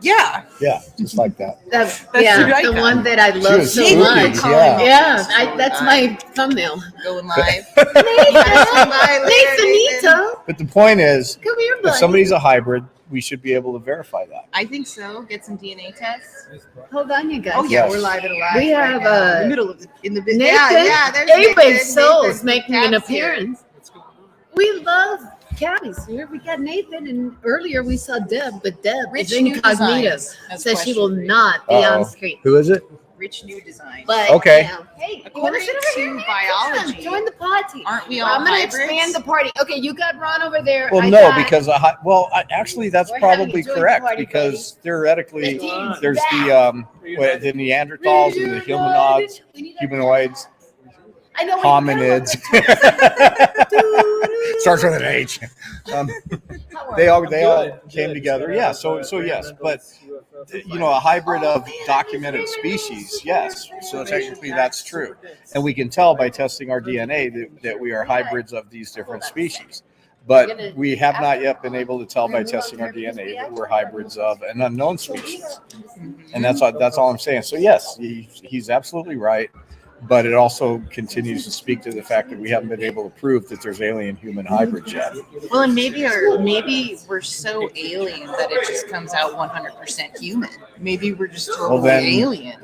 Yeah. Yeah, just like that. That's yeah, the right. one that I She love was so spooky, much. yeah. That's my thumbnail. Going live. Nathanita, But the point is, come here, if buddy. somebody's a hybrid, we should be able to verify that. I think so. Get some DNA tests. Hold on, you guys. Oh yeah, Yes. we're live and alive. We have, right now. In the uh, middle of the Nathan, there's Abe's Nathan. Soul Nathan, is making an Cat's here. appearance. We love Cabby's here. We got Nathan, and earlier we saw Deb, but Deb Rich is New incognito. Designs has Says she will questioned. not be Uh-oh. on screen. Who is it? Rich New Design. But Okay. hey, According you wanna sit over to here? biology, Come on, join the party. aren't we Well, all I'm gonna hybrids? expand the party. Okay, you got Ron over there. Well, I no, got- because actually that's We're having probably a joint correct party, because theoretically The there's team's the Neanderthals and the humanoids, We need a- humanoids, I know. hominids. Starts with an H. They all came together. Yeah. So yes, but a hybrid of documented species, yes. So technically that's true. And we can tell by testing our DNA that we are hybrids of these different species. But we have not yet been able to tell by testing our DNA that we're hybrids of an unknown species. And that's all I'm saying. So yes, he's absolutely right. But it also continues to speak to the fact that we haven't been able to prove that there's alien human hybrids yet. Well, and maybe we're so alien that it just comes out 100% human. Maybe we're just totally alien.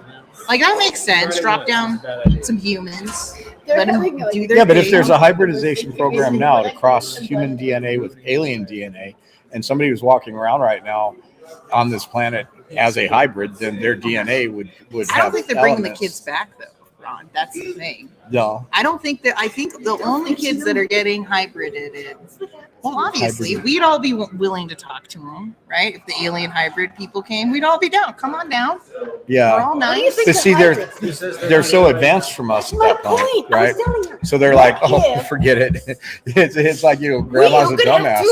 Like that makes sense. Drop down some humans. Let them do their Yeah, but if thing. there's a hybridization program now to cross human DNA with alien DNA, and somebody was walking around right now on this planet as a hybrid, then their DNA would have. I don't think they're bringing the elements. kids back though, Ron. That's the thing. No. I think the only kids that are getting hybrided. Well, obviously, we'd all be willing to talk to them, right? If the alien hybrid people came, we'd all be down. Come on down. Yeah. We're all nice. But see, they're so advanced from us at that point, right? So they're like, oh, forget it. It's like, grandma's a dumbass.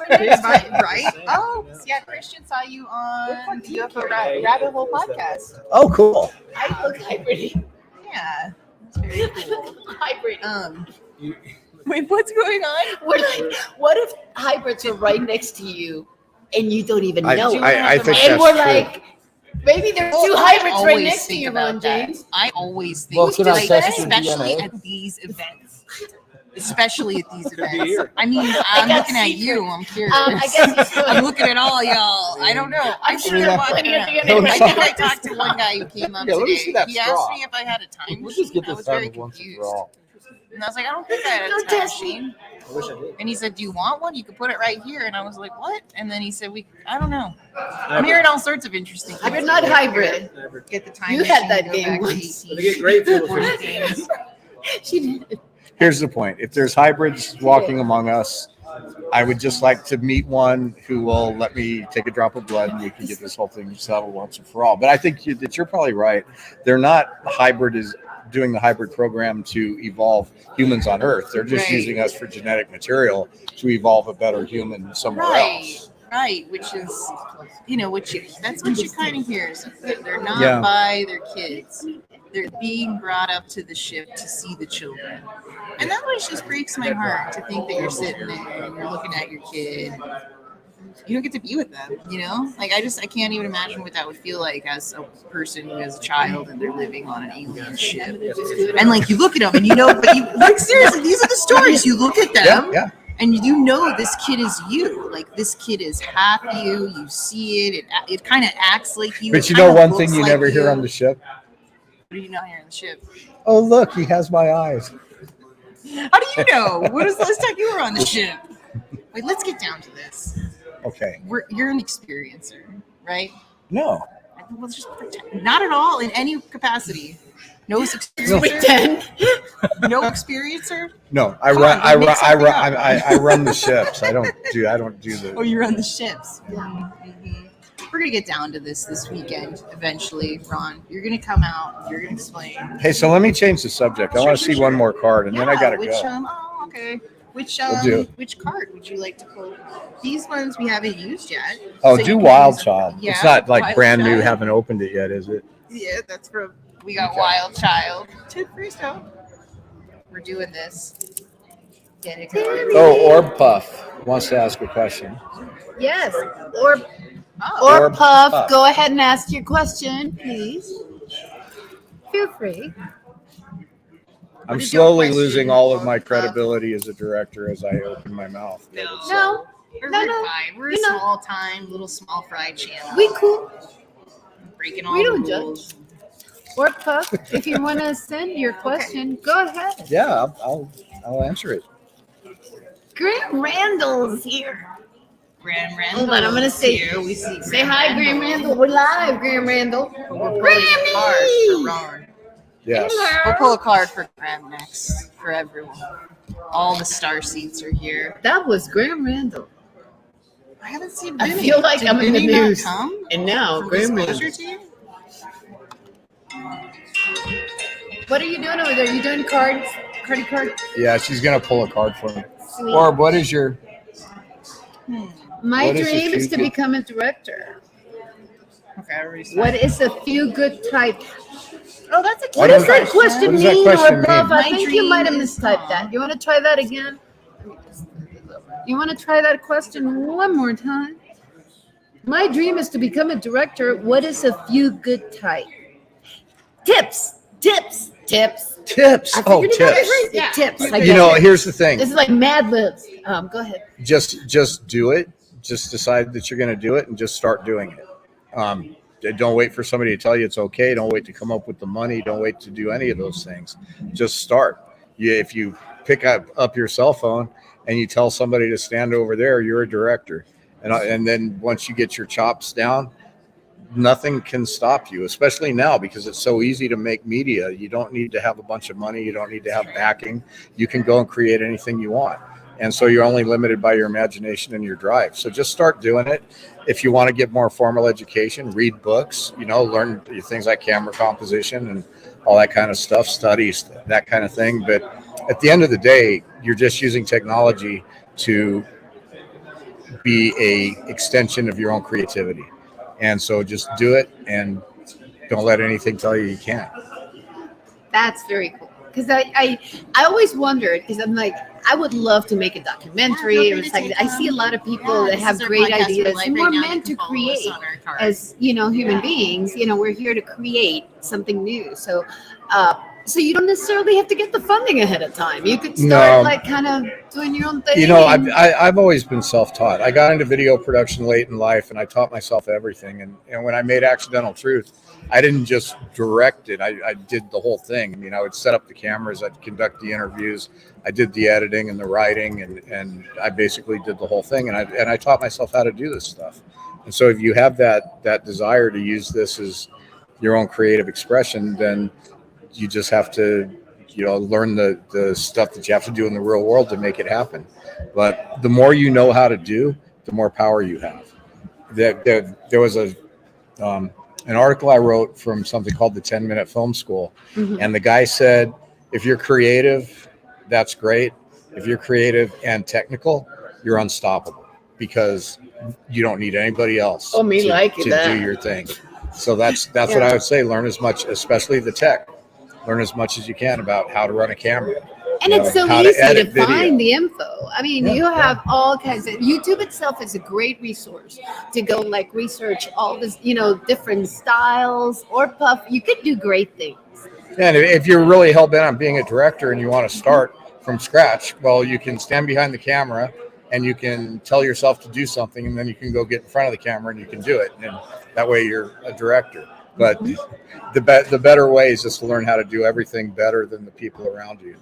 Right? Oh, yeah, Christian saw you on the UFO Rabbit Hole podcast. Oh, cool. I look hybrid. Yeah. That's very cool. Hybrid. Wait, what's going on? We're like, what if hybrids are right next to you and you don't even know? I think and that's we're true. like, maybe there's two hybrids right next to you, Ron James. I always think, Well, can I test your especially DNA? at these events. Especially at these events. I mean, I'm looking at you. I'm curious. I guess I'm looking at all y'all. I don't know. I'm sure they're walking around. I think I talked to one guy who came up Yeah, let me today. see that He straw. asked me if I had a time We'll just machine. get I this was very done once and confused. for all. And I was like, I don't think I had a time machine. And he said, do you want one? You could put it right here. And I was like, what? And then he said, I don't know. I'm hearing all sorts of interesting things. You're not hybrid. Get the time You machine. had that go game back to once. 18. They get great tools. 40 games. She did. Here's the point. If there's hybrids walking among us, I would just like to meet one who will let me take a drop of blood and we can get this whole thing settled once and for all. But I think that you're probably right. They're not doing the hybrid program to evolve humans on Earth. They're just using us for genetic material to evolve a better human somewhere else. Right, which is, that's what you kind of hear. Is that they're not by their kids. They're being brought up to the ship to see the children. And that always just breaks my heart to think that you're sitting there and you're looking at your kid. You don't get to be with them, Like, I can't even imagine what that would feel like as a person who has a child and they're living on an alien ship. And, like, you look at them and but seriously, these are the stories. You look at them. Yeah. And this kid is you. Like, this kid is half you. You see it. It kind of acts like you. But one thing you never hear on the ship? What do you not hear on the ship? Oh, look, he has my eyes. How do you know? When was the last time you were on the ship? Wait, let's get down to this. Okay. You're an experiencer, right? No. Let's just pretend. Not at all in any capacity. No experiencer. No experiencer. No, I run the ships. I don't do the. Oh, you run the ships. Mm-hmm. We're gonna get down to this weekend eventually, Ron. You're gonna come out. You're gonna explain. Hey, so let me change the subject. I want to see one more card, and then I gotta go. Okay. Which card would you like to pull? These ones we haven't used yet. Oh, so do Wild Child. Yeah, it's not like Wild brand new. Child. Haven't opened it yet, is it? Yeah, that's from. We got Wild Child. Tip freestyle. We're doing this. Get it. Oh, Orb Puff wants to ask a question. Yes. Orb Puff, go ahead and ask your question, please. Feel free. I'm slowly losing all of my credibility as a director as I open my mouth. No. We're fine. We're a little small fry channel. We cool. Breaking all We the don't rules. judge. Or Puff, if you want to send your question, go ahead. Yeah, I'll answer it. Graham Randall's here. Graham Randall. Hold on, I'm gonna say here. We see say hi, Graham Randall. We're live, Graham Randall. Grammy. Yes. We'll pull a card for Graham next for everyone. All the star seats are here. That was Graham Randall. I haven't seen I Vinny. feel like Did I'm in the Vinny not news. come And now, from Graham Disclosure Randall. Team? What are you doing over there? Are you doing cards? Card? Yeah, she's gonna pull a card for me. Sweet. Orb, what is your? My What is dream your is to future? become a director. Okay, I already What is a feel good type? Oh, that's a What cute does that question What does that mean question or buff? mean? I My think you might have dream is mistyped that. You want to try that again? You want to try that question one more time? My dream is to become a director. What is a few good type? Tips, tips, tips. Tips. I Oh, figured it out tips. right. Yeah. Tips. I You get know, it. here's the thing. This is like Mad Libs. Go ahead. Just do it. Just decide that you're going to do it and just start doing it. Don't wait for somebody to tell you it's okay. Don't wait to come up with the money. Don't wait to do any of those things. Just start. If you pick up your cell phone and you tell somebody to stand over there, you're a director. And then once you get your chops down, nothing can stop you, especially now because it's so easy to make media. You don't need to have a bunch of money. You don't need to have backing. You can go and create anything you want. And so you're only limited by your imagination and your drive. So just start doing it. If you want to get more formal education, read books, learn things like camera composition and all that kind of stuff, studies, that kind of thing. But at the end of the day, you're just using technology to be a extension of your own creativity. And so just do it and don't let anything tell you can't. That's very cool. Because I always wondered, because I'm like, I would love to make a documentary. Or it's like, I see a lot of people that have great ideas. And we're meant to create as, human beings. We're here to create something new. So, so you don't necessarily have to get the funding ahead of time. You could start kind of doing your own thing. I've always been self-taught. I got into video production late in life, and I taught myself everything. And when I made Accidental Truth, I didn't just direct it. I did the whole thing. I mean, I would set up the cameras, I'd conduct the interviews, I did the editing and the writing, and I basically did the whole thing. And I taught myself how to do this stuff. And so if you have that desire to use this as your own creative expression, then you just have to, learn the stuff that you have to do in the real world to make it happen. But the more you know how to do, the more power you have. There was an article I wrote from something called the 10-Minute Film School. Mhm. And the guy said, if you're creative, that's great. If you're creative and technical, you're unstoppable because you don't need anybody else to do your thing. So that's what I would say. Learn as much, especially the tech. Learn as much as you can about how to run a camera. And it's so easy to find the video. info. I mean, you have all kinds of YouTube itself is a great resource to go research all this, different styles or puff. You could do great things. And if you're really hell bent on being a director and you want to start from scratch, well, you can stand behind the camera and you can tell yourself to do something, and then you can go get in front of the camera and you can do it. And that way you're a director. But the better way is just to learn how to do everything better than the people around you.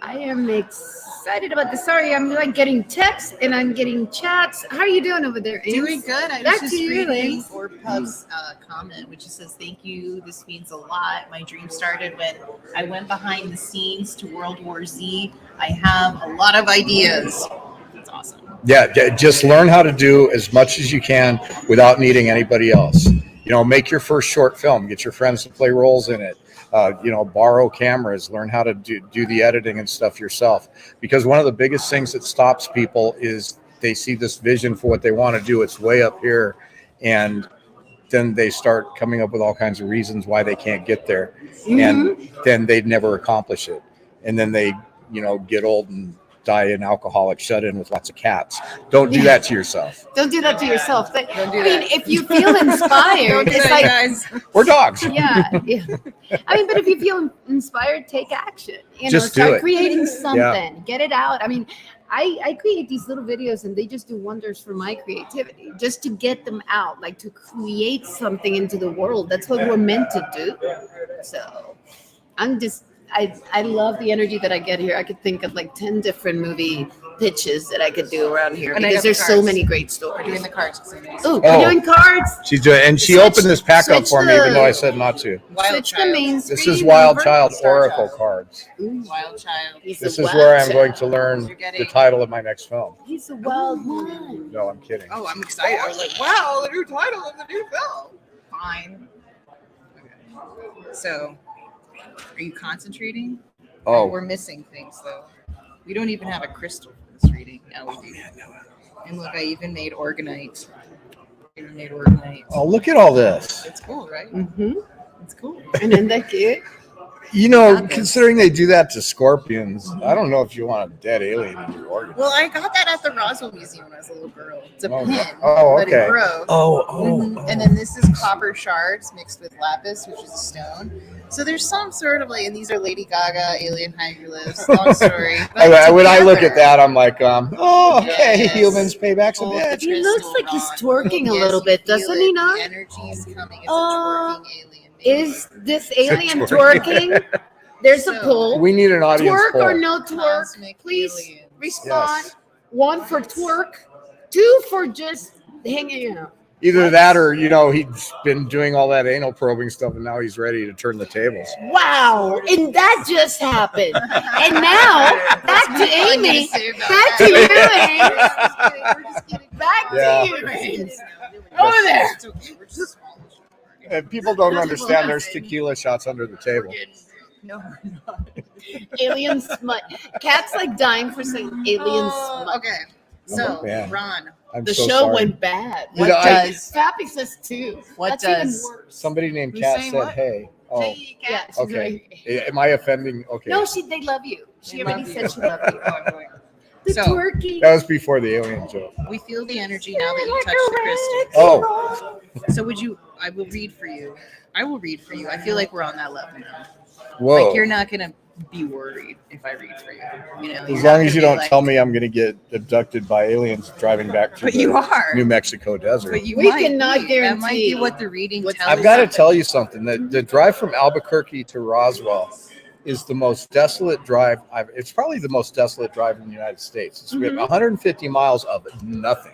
I am excited about this. Sorry, I'm getting texts and I'm getting chats. How are you doing over there? Doing good. I Back was to just you, reading Lance. Orpub's comment, which just says, "Thank you. This means a lot. My dream started when I went behind the scenes to World War Z. I have a lot of ideas." That's awesome. Yeah, just learn how to do as much as you can without needing anybody else. Make your first short film. Get your friends to play roles in it. Borrow cameras. Learn how to do the editing and stuff yourself. Because one of the biggest things that stops people is they see this vision for what they want to do. It's way up here, and then they start coming up with all kinds of reasons why they can't get there, and then they'd never accomplish it. And then they, get old and die an alcoholic shut-in with lots of cats. Don't do that to yourself. Don't do that to yourself. But, if you feel inspired, it's like guys. We're dogs. Yeah. But if you feel inspired, take action. Just do start it. creating something. Get it out. I mean, I create these little videos and they just do wonders for my creativity. Just to get them out, to create something into the world. That's what we're meant to do. So I love the energy that I get here. I could think of 10 different movie pitches that I could do around here because there's so many great stories. We're doing the cards. Oh, we're doing cards. She's doing, and she opened this pack up for me, even though I said not to. Switch the main screen. This is Wild Child Oracle cards. Wild Child. This is where I'm going to learn the title of my next film. He's a wild one. No, I'm kidding. Oh, I'm excited. I was like, wow, the new title of the new film. Fine. Okay. So, are you concentrating? Oh. We're missing things, though. We don't even have a crystal for this reading. Now we do. And look, I even made Organite. made organite. Oh, look at all this. It's cool, right? Mm-hmm. It's cool. And then that cute. You know, considering they do that to scorpions, I don't know if you want a dead alien in your organ. Well, I got that at the Roswell Museum when I was a little girl. It's a pin, Oh, but okay. it broke. Oh. And then this is copper shards mixed with lapis, which is a stone. So there's some sort of like, and these are Lady Gaga alien hieroglyphs. Long story. But When I look at together- that, I'm like, oh, okay, Yes. humans pay back some Both debt. the He looks crystal like he's rod. twerking a Yes, little you bit, feel doesn't it. he not? The energy's coming. It's a twerking alien. Is this alien twerking. twerking? There's a So- poll. We need an audience Twerk poll. or no twerk? Cosmic Please aliens. respond. Yes. 1 for twerk, 2 for just hanging out. Either that or, you know, he's been doing all that anal probing stuff and now he's ready to turn the tables. Wow, and that just happened. And now back to Amy. Back to you, Amy. Back Yeah. to you, Amy. Over there. It's okay. We're just small. And people don't understand there's tequila shots under the table. No, we're not. Alien smut. Cat's like dying for saying alien smut. Okay. So, man. Ron, I'm The so show sorry. went bad. You know, I- Fappy says 2. What That's does- even worse. Somebody named Who's Kat saying said, what? hey. Oh, Yeah, she's okay. right. Am I offending? Okay. No, they love you. She They already love said you. she loved you. The So- twerking. That was before the alien joke. we feel the energy now that you touched the crystal. Oh, So would you? I will read for you. I will read for you. I feel like we're on that level now. whoa. Like you're not gonna be worried if I read for you. You know, As long as you don't tell me I'm going to get abducted by aliens driving back to But the you are. New Mexico desert. But you We might cannot be. That might be guarantee what the reading tells I've got to us. tell you something. The drive from Albuquerque to Roswell is the most desolate drive. It's probably the most desolate drive in the United States. It's Mm-hmm. 150 miles of nothing.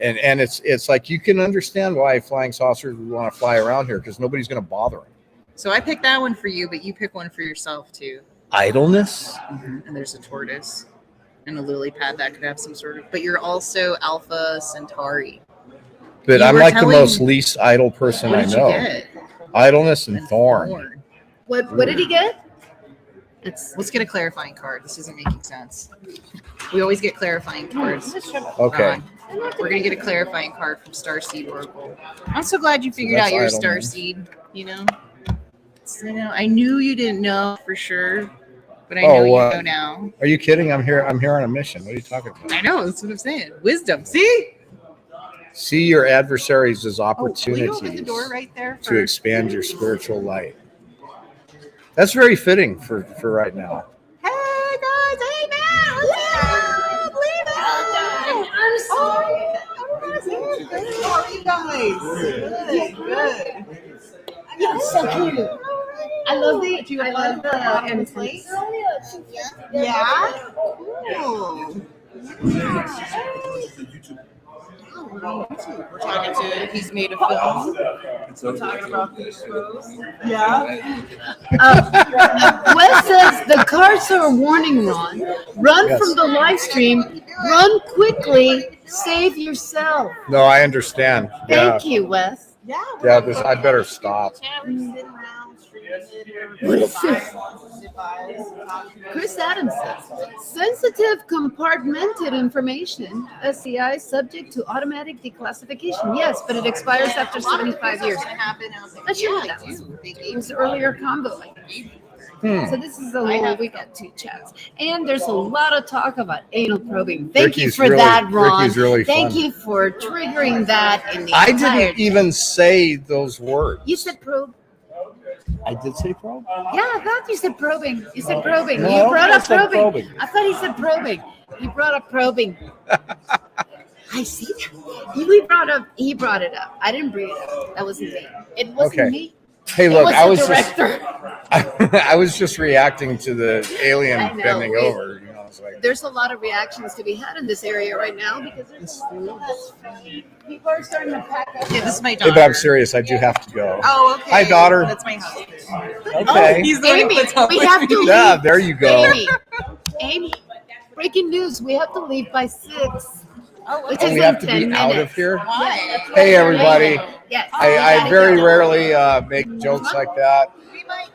And it's like you can understand why flying saucers would want to fly around here because nobody's going to bother them. So I picked that one for you, but you pick one for yourself too. Idleness? And there's a tortoise and a lily pad that could have some sort of. But you're also Alpha Centauri. But You I'm were like the telling- most least idle person What I did know. you get? Idleness and thorn. What did he get? Let's get a clarifying card. This isn't making sense. We always get clarifying cards. Okay. We're gonna get a clarifying card from Starseed Oracle. I'm so glad you figured that's out your idleness. Starseed. I knew you didn't know for sure, but I know you know now. Are you kidding? I'm here on a mission. What are you talking about? I know, that's what I'm saying. Wisdom. See? See your adversaries as Will you opportunities open the door right there? to expand your spiritual light. That's very fitting for right now. Hey guys, hey man, what's up? Leave it. I'm sorry. How are you guys? Good. Yeah, so cute. I love the innocence. Yeah. Cool. We're talking to. He's made a film. We're talking about this rose. Yeah. Wes says the cards are a warning, Ron. Run Yes. from the live stream. Run quickly. Save yourself. No, I understand. Thank you, Wes. Yeah. Yeah, I better stop. Chris Adams says, sensitive compartmented information, SCI, subject to automatic declassification. Yes, but it expires after 75 years. Not sure what that was. It was earlier combo. So this is a whole, we got 2 chats. And there's a lot of talk about anal probing. Thank you Ricky's for really- that, Ron. Ricky's really Thank fun. you for triggering that in the I entire didn't even say those words. You said probe. I did say probe? Yeah, I thought you said probing. You said probing. No, You brought I up said probing. probing. I thought he said probing. He brought up probing. I see that. He brought it up. I didn't bring it up. That wasn't me. It wasn't Okay. me. Hey, It look, was I the was director. I was just reacting to the alien I know, bending we- over. You know, it's like, There's a lot of reactions to be had in this area right now because there's people are starting to pack up. Yeah, this is my hey, daughter. but I'm serious. I do have to go. Oh, okay. Hi, daughter. That's my husband. Okay. He's the one who Amy, puts up we with have to me. leave. Yeah, there you go. Amy, breaking news. We have to leave by 6. Which Oh, is we in have to 10 be out minutes. of here. Why? Hey, everybody. Yes. I very rarely make jokes like that.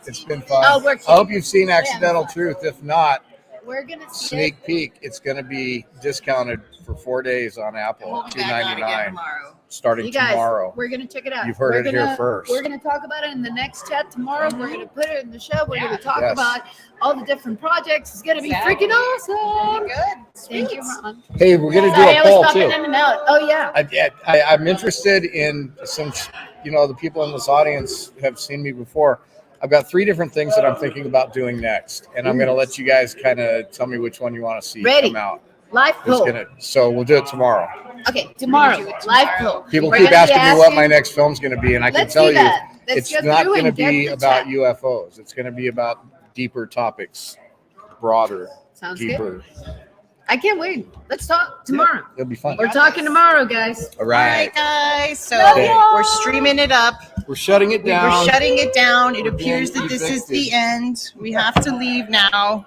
It's been fun. Oh, I hope you've seen Accidental Truth. If not, We're gonna see Sneak peek. It's going to be discounted for 4 days on Apple, We'll be back on again tomorrow. starting You guys, tomorrow. we're gonna check it out. You've heard We're it here gonna- first. We're gonna talk about it in the next chat tomorrow. We're gonna put it in the show. We're gonna talk Yes. about all the different projects. It's gonna be Exactly. freaking awesome. Good. Thank you, Ron. Hey, we're going to do Sorry, a I was poll popping too. in and out. Oh yeah. I'm interested in, since the people in this audience have seen me before. I've got 3 different things that I'm thinking about doing next, and I'm going to let you guys kind of tell me which one you want to see Ready. come out. Live poll. So we'll do it tomorrow. Okay, tomorrow. Live poll. People We're keep gonna be asking me what my next film's going to be, and I can Let's tell do you that. Let's it's go not through going to and get be the about chat. UFOs. It's going to be about deeper topics, broader, Sounds deeper. good. I can't wait. Let's talk tomorrow. It'll be fun. We're talking tomorrow, guys. All All right, right. guys. So Okay. we're streaming it up. We're shutting it down. We're shutting it down. It We're appears being that this is evicted. the end. We have to leave now.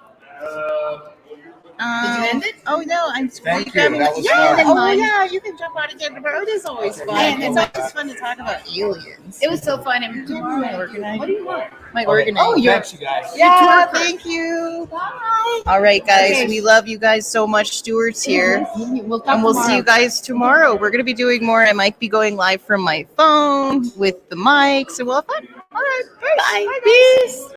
Did you end it? Oh no, I'm Thank you. grabbing That the- was yeah. fun. Oh Mine. yeah, you can jump out again tomorrow. It is always fun. And It's then always fun to talk about aliens. It was so fun. And tomorrow, Organize. what do you want? My organizer. Oh, you're Thanks, you guys. yeah. Thank you. Bye. All right, guys. Okay. We love you guys so much. Stuart's here. We'll talk And we'll see you tomorrow. guys tomorrow. We're going to be doing more. I might be going live from my phone with the mics, and we'll have fun. All right. Bye. Peace.